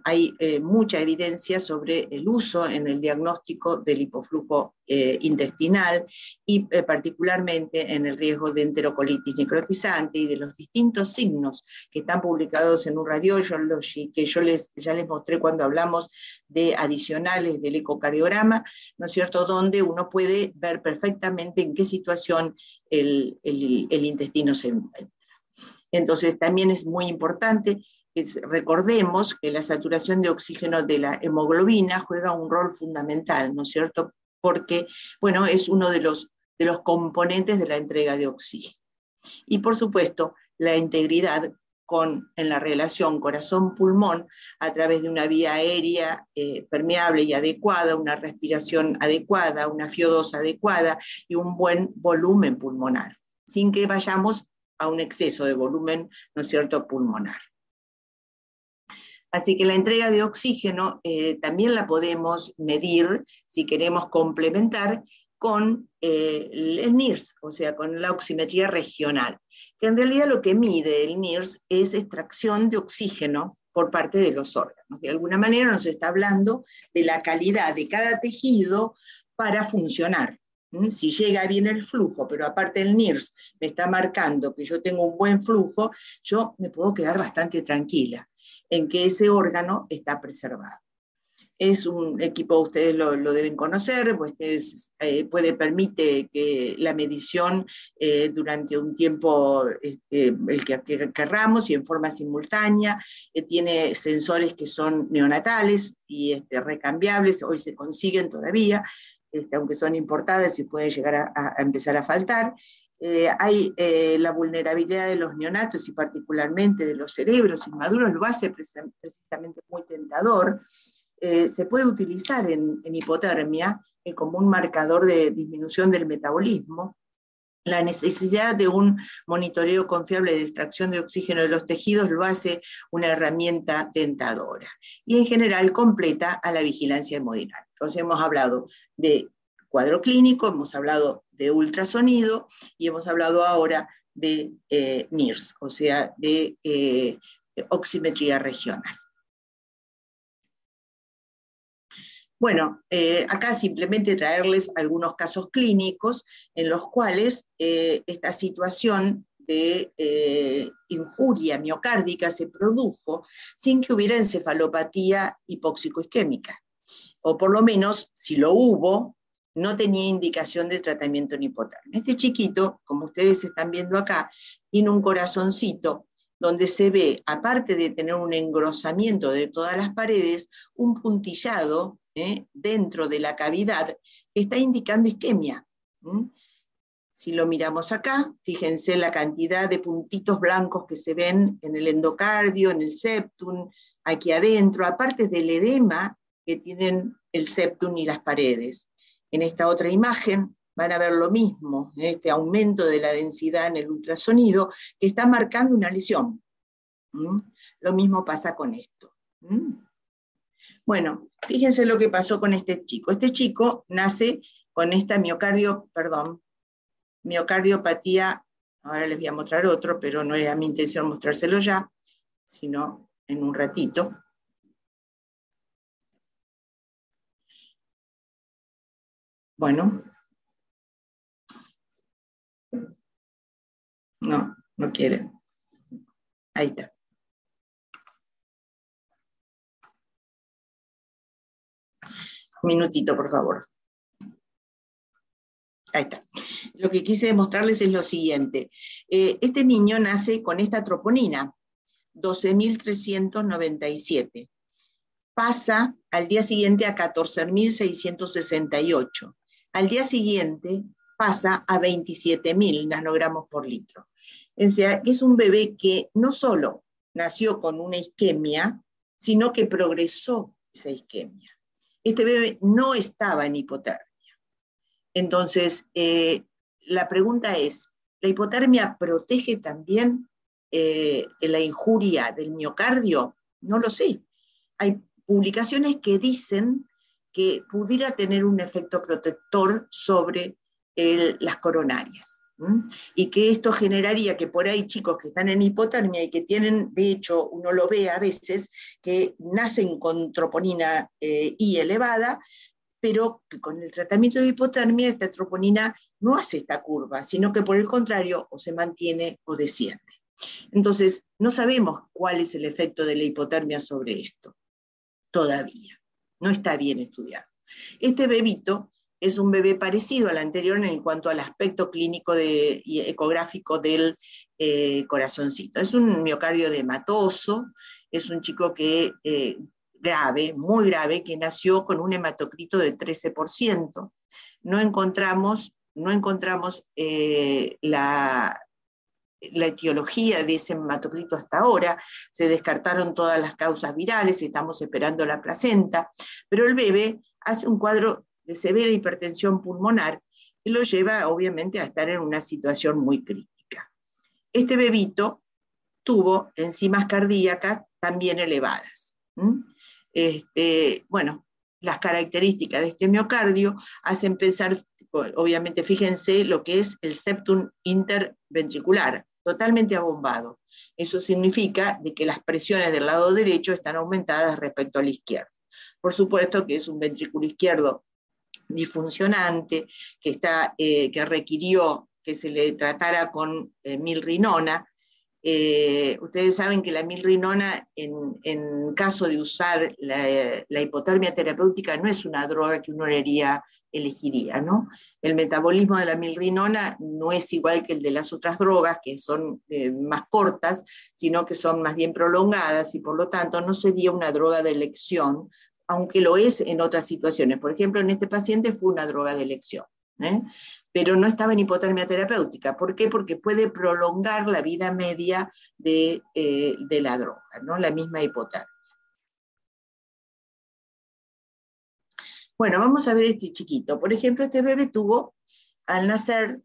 hay mucha evidencia sobre el uso en el diagnóstico del hipoflujo intestinal y particularmente en el riesgo de enterocolitis necrotizante y de los distintos signos que están publicados en un Radiology, que ya les mostré cuando hablamos de adicionales del ecocardiograma, ¿no es cierto?, donde uno puede ver perfectamente en qué situación el intestino se encuentra. Entonces también es muy importante que recordemos que la saturación de oxígeno de la hemoglobina juega un rol fundamental, ¿no es cierto? Porque, bueno, es uno de los componentes de la entrega de oxígeno. Y por supuesto, la integridad en la relación corazón-pulmón a través de una vía aérea permeable y adecuada, una respiración adecuada, una FiO2 adecuada y un buen volumen pulmonar, sin que vayamos a un exceso de volumen, ¿no es cierto?, pulmonar. Así que la entrega de oxígeno también la podemos medir, si queremos complementar, con el NIRS, o sea, con la oximetría regional, que en realidad lo que mide el NIRS es extracción de oxígeno por parte de los órganos. De alguna manera nos está hablando de la calidad de cada tejido para funcionar. Si llega bien el flujo, pero aparte el NIRS me está marcando que yo tengo un buen flujo, yo me puedo quedar bastante tranquila en que ese órgano está preservado. Es un equipo, ustedes lo deben conocer, pues permite que la medición durante un tiempo, el que querramos y en forma simultánea, tiene sensores que son neonatales y recambiables, hoy se consiguen todavía, aunque son importadas y pueden llegar a empezar a faltar. Hay la vulnerabilidad de los neonatos y particularmente de los cerebros inmaduros, lo hace precisamente muy tentador. Se puede utilizar en hipotermia como un marcador de disminución del metabolismo. La necesidad de un monitoreo confiable de extracción de oxígeno de los tejidos lo hace una herramienta tentadora. Y en general completa a la vigilancia hemodinámica. Entonces hemos hablado de cuadro clínico, hemos hablado de ultrasonido y hemos hablado ahora de NIRS, o sea, de oximetría regional. Bueno, acá simplemente traerles algunos casos clínicos en los cuales esta situación de injuria miocárdica se produjo sin que hubiera encefalopatía hipóxico-isquémica, o por lo menos, si lo hubo, no tenía indicación de tratamiento en hipotermia. Este chiquito, como ustedes están viendo acá, tiene un corazoncito donde se ve, aparte de tener un engrosamiento de todas las paredes, un puntillado dentro de la cavidad que está indicando isquemia. Si lo miramos acá, fíjense la cantidad de puntitos blancos que se ven en el endocardio, en el septum, aquí adentro, aparte del edema que tienen el septum y las paredes. En esta otra imagen van a ver lo mismo, este aumento de la densidad en el ultrasonido, que está marcando una lesión. Lo mismo pasa con esto. Bueno, fíjense lo que pasó con este chico. Este chico nace con esta miocardiopatía, ahora les voy a mostrar otro, pero no era mi intención mostrárselo ya, sino en un ratito. Bueno. No quiere. Ahí está. Un minutito, por favor. Ahí está. Lo que quise demostrarles es lo siguiente. Este niño nace con esta troponina, 12.397. Pasa al día siguiente a 14.668. Al día siguiente pasa a 27.000 nanogramos por litro. O sea, es un bebé que no solo nació con una isquemia, sino que progresó esa isquemia. Este bebé no estaba en hipotermia. Entonces, la pregunta es, ¿la hipotermia protege también de la injuria del miocardio? No lo sé. Hay publicaciones que dicen que pudiera tener un efecto protector sobre las coronarias. Y que esto generaría que por ahí chicos que están en hipotermia y que tienen, de hecho, uno lo ve a veces, que nacen con troponina I elevada, pero que con el tratamiento de hipotermia esta troponina no hace esta curva, sino que por el contrario o se mantiene o desciende. Entonces, no sabemos cuál es el efecto de la hipotermia sobre esto, todavía. No está bien estudiado. Este bebito es un bebé parecido al anterior en cuanto al aspecto clínico y ecográfico del corazoncito. Es un miocardio edematoso, es un chico que grave, muy grave, que nació con un hematocrito de 13%. No encontramos la etiología de ese hematocrito hasta ahora, se descartaron todas las causas virales, estamos esperando la placenta, pero el bebé hace un cuadro de severa hipertensión pulmonar que lo lleva obviamente a estar en una situación muy crítica. Este bebito tuvo enzimas cardíacas también elevadas. Bueno, las características de este miocardio hacen pensar, obviamente fíjense lo que es el septum interventricular, totalmente abombado. Eso significa de que las presiones del lado derecho están aumentadas respecto al izquierdo. Por supuesto que es un ventrículo izquierdo disfuncionante, que requirió que se le tratara con milrinona, Ustedes saben que la milrinona, en caso de usar la hipotermia terapéutica, no es una droga que uno elegiría, ¿no? El metabolismo de la milrinona no es igual que el de las otras drogas, que son más cortas, sino que son más bien prolongadas, y por lo tanto no sería una droga de elección, aunque lo es en otras situaciones. Por ejemplo, en este paciente fue una droga de elección, pero no estaba en hipotermia terapéutica. ¿Por qué? Porque puede prolongar la vida media de la droga, ¿no? La misma hipotermia. Bueno, vamos a ver este chiquito. Por ejemplo, este bebé tuvo, al nacer,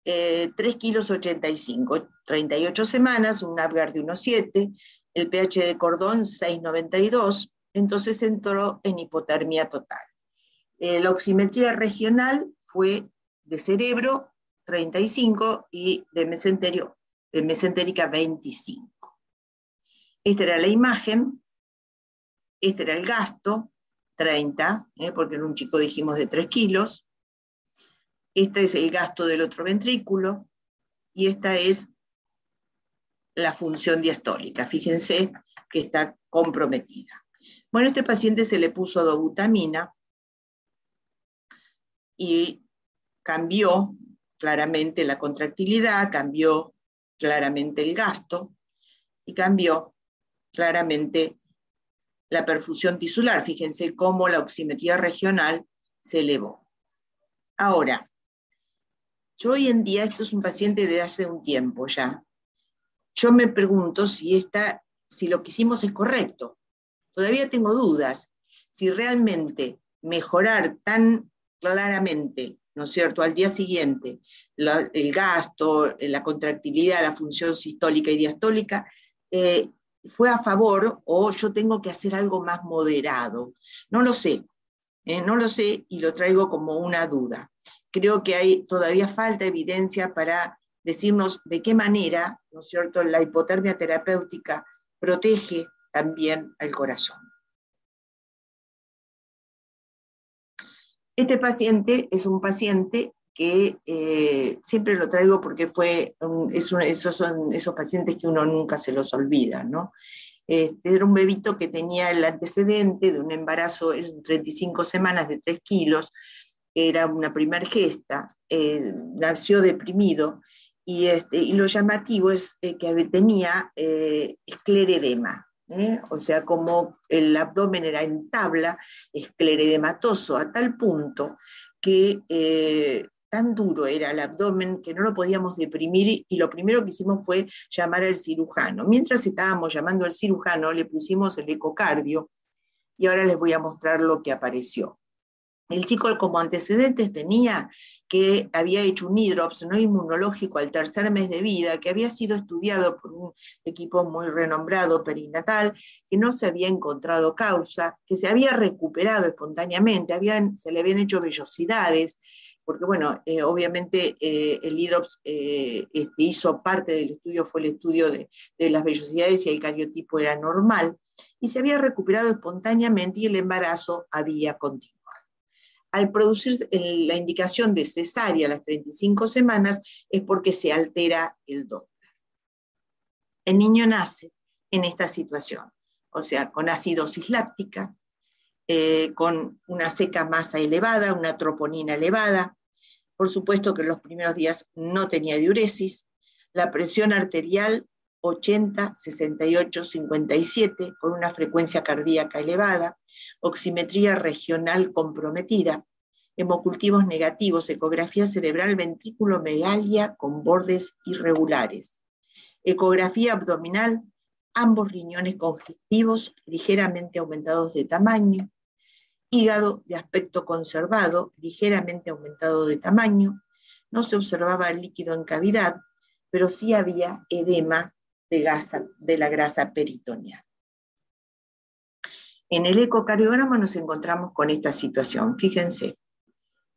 3 kilos 85, 38 semanas, un Apgar de 1,7, el pH de cordón 6,92, entonces entró en hipotermia total. La oximetría regional fue de cerebro 35 y de mesentérica 25. Esta era la imagen, este era el gasto, 30, porque en un chico dijimos de 3 kilos. Este es el gasto del otro ventrículo, y esta es la función diastólica. Fíjense que está comprometida. Bueno, a este paciente se le puso dobutamina y cambió claramente la contractilidad, cambió claramente el gasto y cambió claramente la perfusión tisular. Fíjense cómo la oximetría regional se elevó. Ahora, yo hoy en día, esto es un paciente de hace un tiempo ya, yo me pregunto si lo que hicimos es correcto. Todavía tengo dudas si realmente mejorar tan claramente, ¿no es cierto?, al día siguiente, el gasto, la contractilidad, la función sistólica y diastólica, fue a favor, o yo tengo que hacer algo más moderado. No lo sé, no lo sé, y lo traigo como una duda. Creo que todavía falta evidencia para decirnos de qué manera, ¿no es cierto?, la hipotermia terapéutica protege también al corazón. Este paciente es un paciente que siempre lo traigo porque son esos pacientes que uno nunca se los olvida, ¿no? Era un bebito que tenía el antecedente de un embarazo en 35 semanas de 3 kilos, era una primer gesta, nació deprimido, y lo llamativo es que tenía escleredema, o sea, como el abdomen era en tabla, escleredematoso, a tal punto que tan duro era el abdomen que no lo podíamos deprimir, y lo primero que hicimos fue llamar al cirujano. Mientras estábamos llamando al cirujano, le pusimos el ecocardio, y ahora les voy a mostrar lo que apareció. El chico como antecedentes tenía que había hecho un hidrops no inmunológico al 3er mes de vida, que había sido estudiado por un equipo muy renombrado perinatal, que no se había encontrado causa, que se había recuperado espontáneamente, se le habían hecho vellosidades, porque bueno, obviamente el hidrops hizo parte del estudio, fue el estudio de las vellosidades, y el cariotipo era normal, y se había recuperado espontáneamente, y el embarazo había continuado. Al producir la indicación de cesárea a las 35 semanas es porque se altera el Doppler. El niño nace en esta situación, o sea, con acidosis láctica, con una seca masa elevada, una troponina elevada. Por supuesto que en los primeros días no tenía diuresis, la presión arterial 80, 68, 57, con una frecuencia cardíaca elevada, oximetría regional comprometida, hemocultivos negativos, ecografía cerebral ventrículo-megalia con bordes irregulares, ecografía abdominal, ambos riñones congestivos ligeramente aumentados de tamaño, hígado de aspecto conservado, ligeramente aumentado de tamaño, no se observaba líquido en cavidad, pero sí había edema de la grasa peritoneal. En el ecocardiograma nos encontramos con esta situación. Fíjense,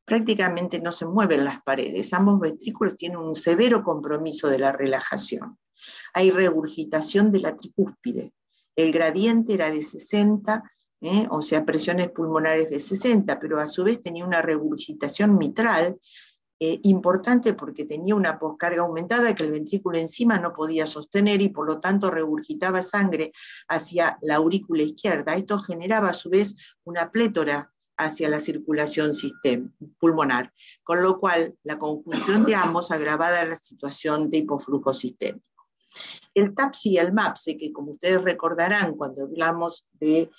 prácticamente no se mueven las paredes, ambos ventrículos tienen un severo compromiso de la relajación. Hay regurgitación de la tricúspide, el gradiente era de 60, o sea, presiones pulmonares de 60, pero a su vez tenía una regurgitación mitral importante porque tenía una poscarga aumentada que el ventrículo encima no podía sostener y por lo tanto regurgitaba sangre hacia la aurícula izquierda. Esto generaba a su vez una plétora hacia la circulación pulmonar, con lo cual la conjunción de ambos agravaba la situación de hipoflujo sistémico. El TAPSE y el MAPSE, que como ustedes recordarán cuando hablamos de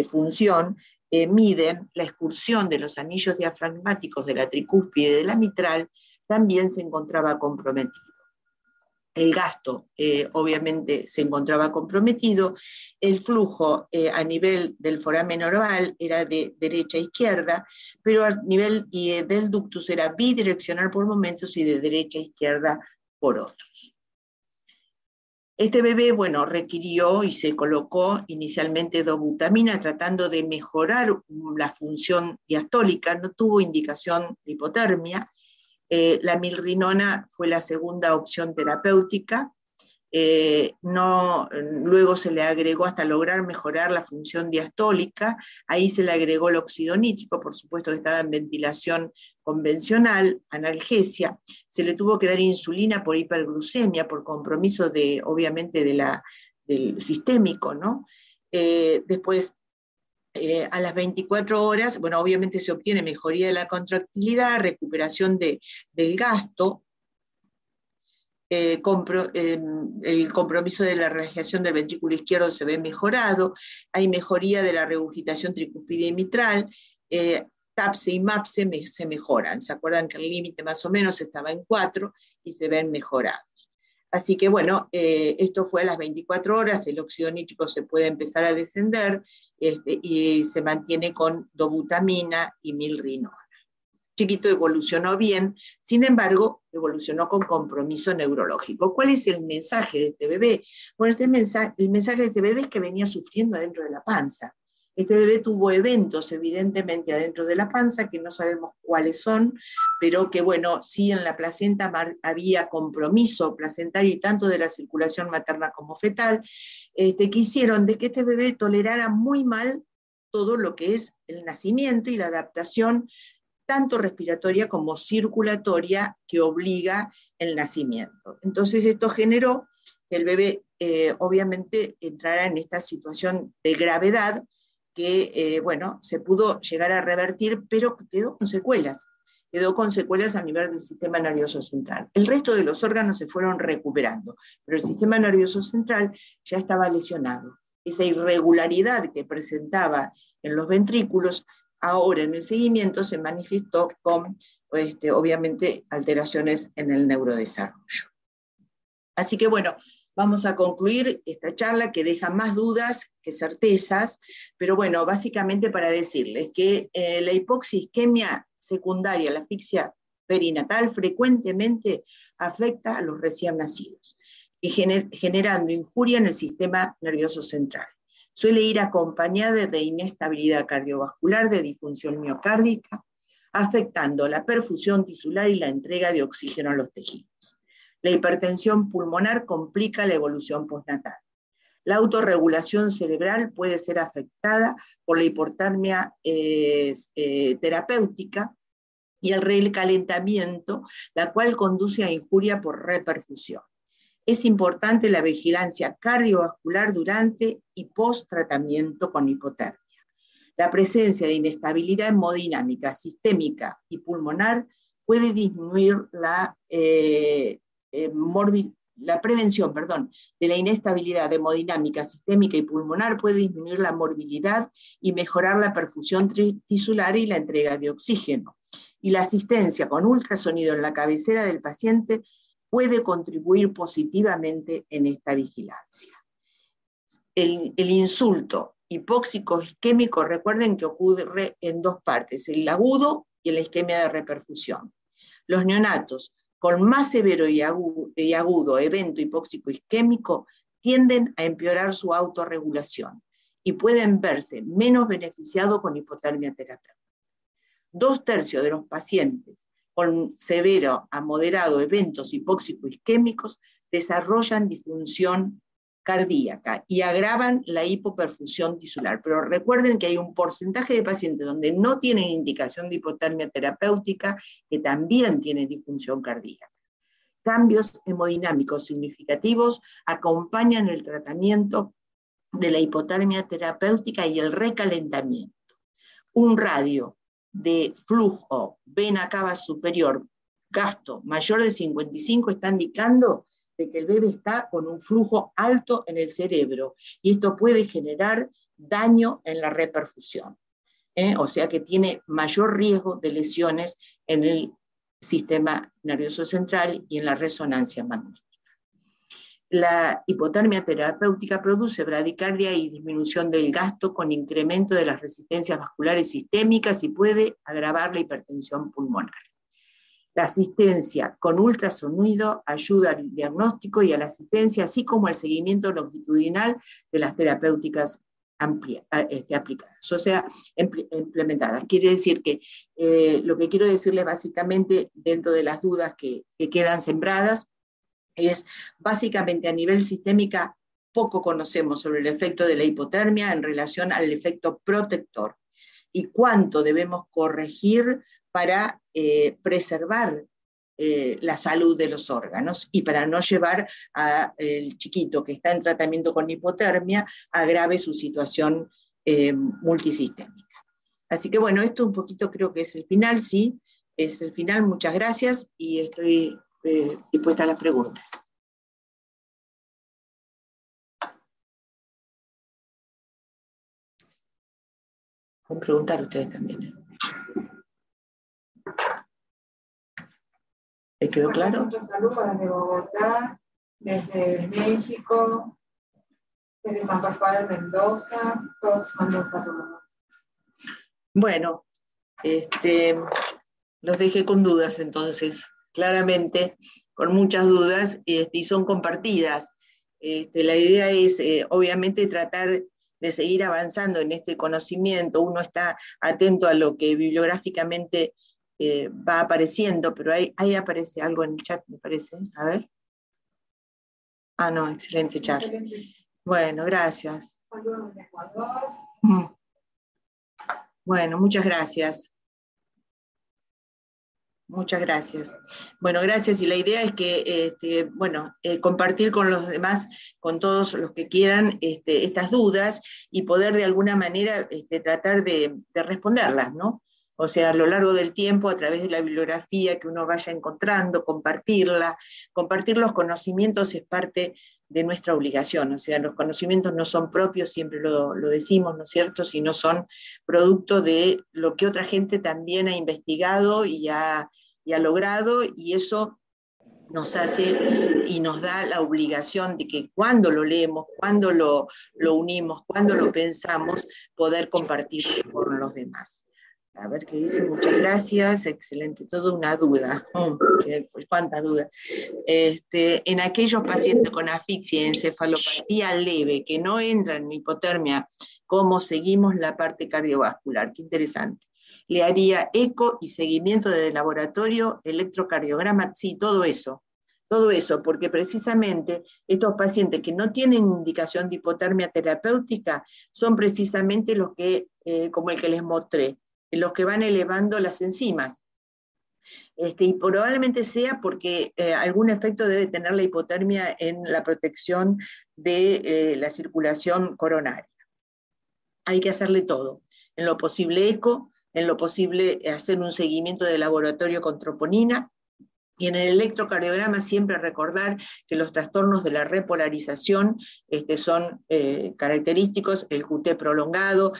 función, miden la excursión de los anillos diafragmáticos de la tricúspide y de la mitral, también se encontraba comprometido. El gasto, obviamente, se encontraba comprometido. El flujo a nivel del foramen oral era de derecha a izquierda, pero a nivel del ductus era bidireccional por momentos y de derecha a izquierda por otros. Este bebé, bueno, requirió y se colocó inicialmente dobutamina tratando de mejorar la función diastólica, no tuvo indicación de hipotermia. La milrinona fue la segunda opción terapéutica, luego se le agregó hasta lograr mejorar la función diastólica, ahí se le agregó el óxido nítrico, por supuesto que estaba en ventilación convencional, analgesia, se le tuvo que dar insulina por hiperglucemia, por compromiso obviamente del sistémico, ¿no? Después, a las 24 horas, bueno, obviamente se obtiene mejoría de la contractilidad, recuperación del gasto, el compromiso de la relajación del ventrículo izquierdo se ve mejorado, hay mejoría de la regurgitación tricúspide y mitral, TAPSE y MAPSE se mejoran. ¿Se acuerdan que el límite más o menos estaba en 4 y se ven mejorados? Así que bueno, esto fue a las 24 horas, el óxido nítrico se puede empezar a descender y se mantiene con dobutamina y milrinona. Chiquito evolucionó bien, sin embargo, evolucionó con compromiso neurológico. ¿Cuál es el mensaje de este bebé? Bueno, el mensaje de este bebé es que venía sufriendo adentro de la panza. Este bebé tuvo eventos, evidentemente, adentro de la panza, que no sabemos cuáles son, pero que, bueno, sí en la placenta había compromiso placentario y tanto de la circulación materna como fetal, que hicieron de que este bebé tolerara muy mal todo lo que es el nacimiento y la adaptación tanto respiratoria como circulatoria que obliga el nacimiento. Entonces esto generó que el bebé obviamente entrara en esta situación de gravedad que, bueno, se pudo llegar a revertir, pero quedó con secuelas a nivel del sistema nervioso central. El resto de los órganos se fueron recuperando, pero el sistema nervioso central ya estaba lesionado. Esa irregularidad que presentaba en los ventrículos ahora en el seguimiento se manifestó con, obviamente, alteraciones en el neurodesarrollo. Así que bueno, vamos a concluir esta charla que deja más dudas que certezas, pero bueno, básicamente para decirles que la hipoxisquemia secundaria, la asfixia perinatal, frecuentemente afecta a los recién nacidos, generando injuria en el sistema nervioso central. Suele ir acompañada de inestabilidad cardiovascular, de disfunción miocárdica, afectando la perfusión tisular y la entrega de oxígeno a los tejidos. La hipertensión pulmonar complica la evolución postnatal. La autorregulación cerebral puede ser afectada por la hipotermia terapéutica y el recalentamiento, la cual conduce a injuria por reperfusión. Es importante la vigilancia cardiovascular durante y post-tratamiento con hipotermia. La presencia de inestabilidad hemodinámica sistémica y pulmonar puede disminuir la prevención de la inestabilidad hemodinámica sistémica y pulmonar puede disminuir la morbilidad y mejorar la perfusión tisular y la entrega de oxígeno. Y la asistencia con ultrasonido en la cabecera del paciente puede contribuir positivamente en esta vigilancia. El insulto hipóxico isquémico, recuerden que ocurre en dos partes, el agudo y la isquemia de reperfusión. Los neonatos con más severo y agudo evento hipóxico isquémico tienden a empeorar su autorregulación y pueden verse menos beneficiados con hipotermia terapéutica. 2/3 de los pacientes con severo a moderado eventos hipóxico-isquémicos desarrollan disfunción cardíaca y agravan la hipoperfusión tisular. Pero recuerden que hay un porcentaje de pacientes donde no tienen indicación de hipotermia terapéutica que también tienen disfunción cardíaca. Cambios hemodinámicos significativos acompañan el tratamiento de la hipotermia terapéutica y el recalentamiento. Un radio de flujo vena cava superior, gasto mayor de 55 está indicando de que el bebé está con un flujo alto en el cerebro y esto puede generar daño en la reperfusión. O sea que tiene mayor riesgo de lesiones en el sistema nervioso central y en la resonancia magnética. La hipotermia terapéutica produce bradicardia y disminución del gasto con incremento de las resistencias vasculares sistémicas y puede agravar la hipertensión pulmonar. La asistencia con ultrasonido ayuda al diagnóstico y a la asistencia, así como al seguimiento longitudinal de las terapéuticas aplicadas, o sea, implementadas. Quiere decir que lo que quiero decirles básicamente, dentro de las dudas que quedan sembradas, es básicamente a nivel sistémica poco conocemos sobre el efecto de la hipotermia en relación al efecto protector y cuánto debemos corregir para preservar la salud de los órganos y para no llevar al chiquito que está en tratamiento con hipotermia a agrave su situación multisistémica. Así que bueno, esto un poquito creo que es el final, sí, es el final, muchas gracias y estoy dispuesta a las preguntas. Pueden preguntar ustedes también. ¿Les quedó claro? Muchos saludos desde Bogotá, desde México, desde San Rafael, Mendoza, todos mandan saludos. Bueno, los dejé con dudas entonces, claramente, con muchas dudas, y son compartidas. La idea es, obviamente, tratar de seguir avanzando en este conocimiento. Uno está atento a lo que bibliográficamente va apareciendo, pero ahí aparece algo en el chat, me parece. A ver. Ah, no, excelente chat. Excelente. Bueno, gracias. Saludos desde Ecuador. Bueno, muchas gracias. Muchas gracias. Bueno, gracias. Y la idea es que, compartir con los demás, con todos los que quieran, estas dudas y poder de alguna manera tratar de responderlas, ¿no? O sea, a lo largo del tiempo, a través de la bibliografía que uno vaya encontrando, compartirla. Compartir los conocimientos es parte de nuestra obligación. O sea, los conocimientos no son propios, siempre lo decimos, ¿no es cierto?, sino son producto de lo que otra gente también ha investigado y ha logrado, y eso nos hace y nos da la obligación de que cuando lo leemos, cuando lo unimos, cuando lo pensamos, poder compartirlo con los demás. A ver qué dice, muchas gracias, excelente, toda una duda, pues cuántas dudas. En aquellos pacientes con asfixia y encefalopatía leve que no entran en hipotermia, ¿cómo seguimos la parte cardiovascular? Qué interesante. Le haría eco y seguimiento de laboratorio, electrocardiograma, sí, todo eso, porque precisamente estos pacientes que no tienen indicación de hipotermia terapéutica son precisamente los que, como el que les mostré, los que van elevando las enzimas. Y probablemente sea porque algún efecto debe tener la hipotermia en la protección de la circulación coronaria. Hay que hacerle todo, en lo posible eco, en lo posible hacer un seguimiento de laboratorio con troponina, y en el electrocardiograma siempre recordar que los trastornos de la repolarización son característicos, el QT prolongado,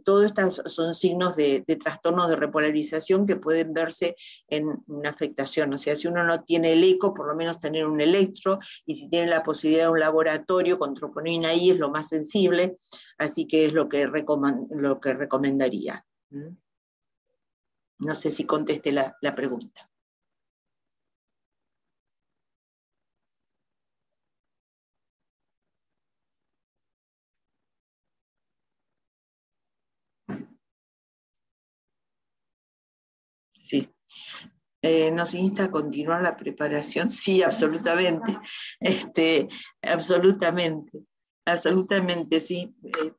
todos estos son signos de trastornos de repolarización que pueden verse en una afectación. O sea, si uno no tiene el eco, por lo menos tener un electro, y si tiene la posibilidad de un laboratorio con troponina ahí es lo más sensible, así que es lo que recomendaría. No sé si contesté la pregunta. Sí. Nos insta a continuar la preparación, sí, absolutamente, absolutamente, absolutamente, sí.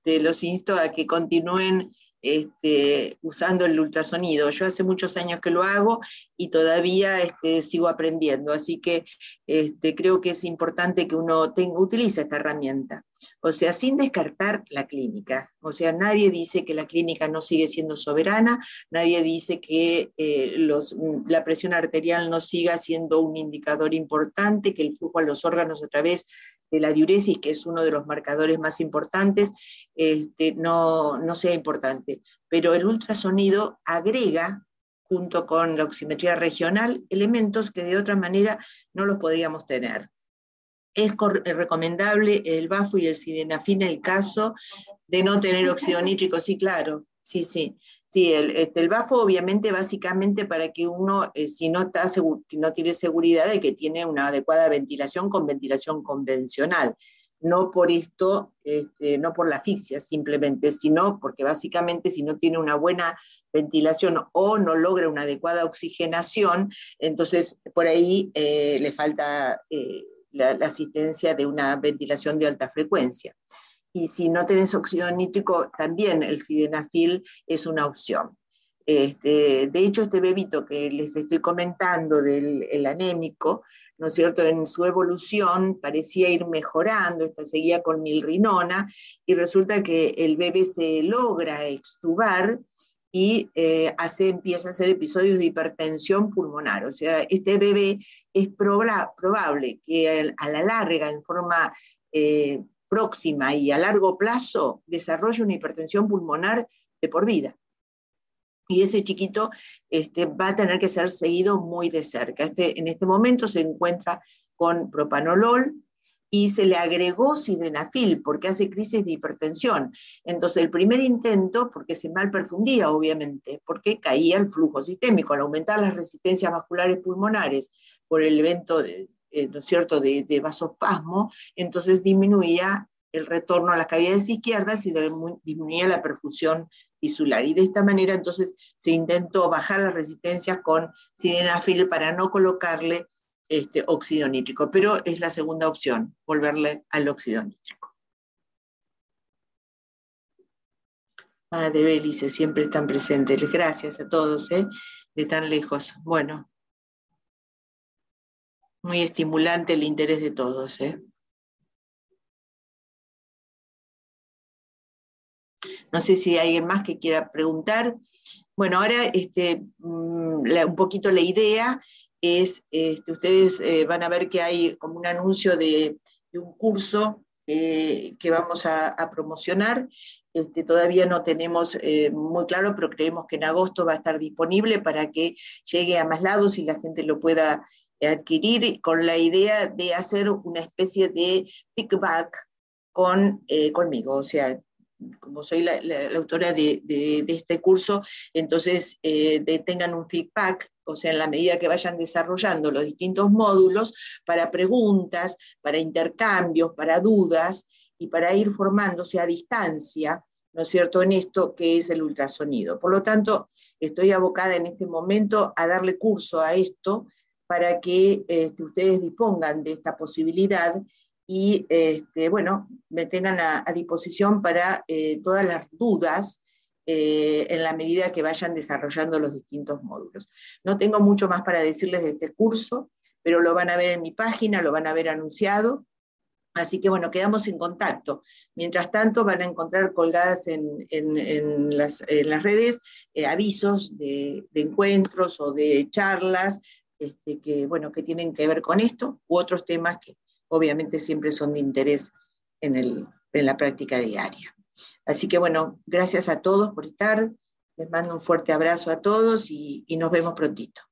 Los insto a que continúen usando el ultrasonido. Yo hace muchos años que lo hago y todavía sigo aprendiendo, así que creo que es importante que uno utilice esta herramienta. O sea, sin descartar la clínica. O sea, nadie dice que la clínica no sigue siendo soberana, nadie dice que la presión arterial no siga siendo un indicador importante, que el flujo a los órganos a través de la diuresis, que es uno de los marcadores más importantes, no sea importante. Pero el ultrasonido agrega, junto con la oximetría regional, elementos que de otra manera no los podríamos tener. Es recomendable el BAFO y el sildenafil en el caso de no tener óxido nítrico, sí, claro, sí, sí. Sí, el BAFO obviamente básicamente para que uno, si no tiene seguridad de que tiene una adecuada ventilación con ventilación convencional. No por esto, no por la asfixia simplemente, sino porque básicamente si no tiene una buena ventilación o no logra una adecuada oxigenación, entonces por ahí le falta la asistencia de una ventilación de alta frecuencia. Y si no tenés óxido nítrico, también el sildenafil es una opción. De hecho, este bebito que les estoy comentando del anémico, ¿no es cierto?, en su evolución parecía ir mejorando, seguía con milrinona, y resulta que el bebé se logra extubar y empieza a hacer episodios de hipertensión pulmonar. O sea, este bebé es probable que a la larga, en forma próxima y a largo plazo, desarrolle una hipertensión pulmonar de por vida. Y ese chiquito va a tener que ser seguido muy de cerca. En este momento se encuentra con propanolol y se le agregó sildenafil porque hace crisis de hipertensión. Entonces el primer intento, porque se malperfundía obviamente, porque caía el flujo sistémico, al aumentar las resistencias vasculares pulmonares por el evento ¿no es cierto?, de vasospasmo, entonces disminuía el retorno a las cavidades izquierdas y disminuía la perfusión tisular. Y de esta manera entonces se intentó bajar las resistencias con sildenafil para no colocarle óxido nítrico, pero es la segunda opción, volverle al óxido nítrico. De Bélice, siempre están presentes. Gracias a todos, de tan lejos. Bueno, muy estimulante el interés de todos, No sé si hay alguien más que quiera preguntar. Bueno, ahora un poquito la idea es, ustedes van a ver que hay como un anuncio de un curso que vamos a promocionar. Todavía no tenemos muy claro, pero creemos que en agosto va a estar disponible para que llegue a más lados y la gente lo pueda adquirir, con la idea de hacer una especie de feedback conmigo. O sea, como soy la autora de este curso, entonces tengan un feedback, o sea, en la medida que vayan desarrollando los distintos módulos, para preguntas, para intercambios, para dudas, y para ir formándose a distancia, ¿no es cierto?, en esto que es el ultrasonido. Por lo tanto, estoy abocada en este momento a darle curso a esto para que ustedes dispongan de esta posibilidad y bueno, me tengan a disposición para todas las dudas en la medida que vayan desarrollando los distintos módulos. No tengo mucho más para decirles de este curso, pero lo van a ver en mi página, lo van a ver anunciado, así que bueno, quedamos en contacto. Mientras tanto van a encontrar colgadas en las redes avisos de encuentros o de charlas que tienen que ver con esto, u otros temas que obviamente siempre son de interés en la práctica diaria. Así que bueno, gracias a todos por estar, les mando un fuerte abrazo a todos y nos vemos prontito.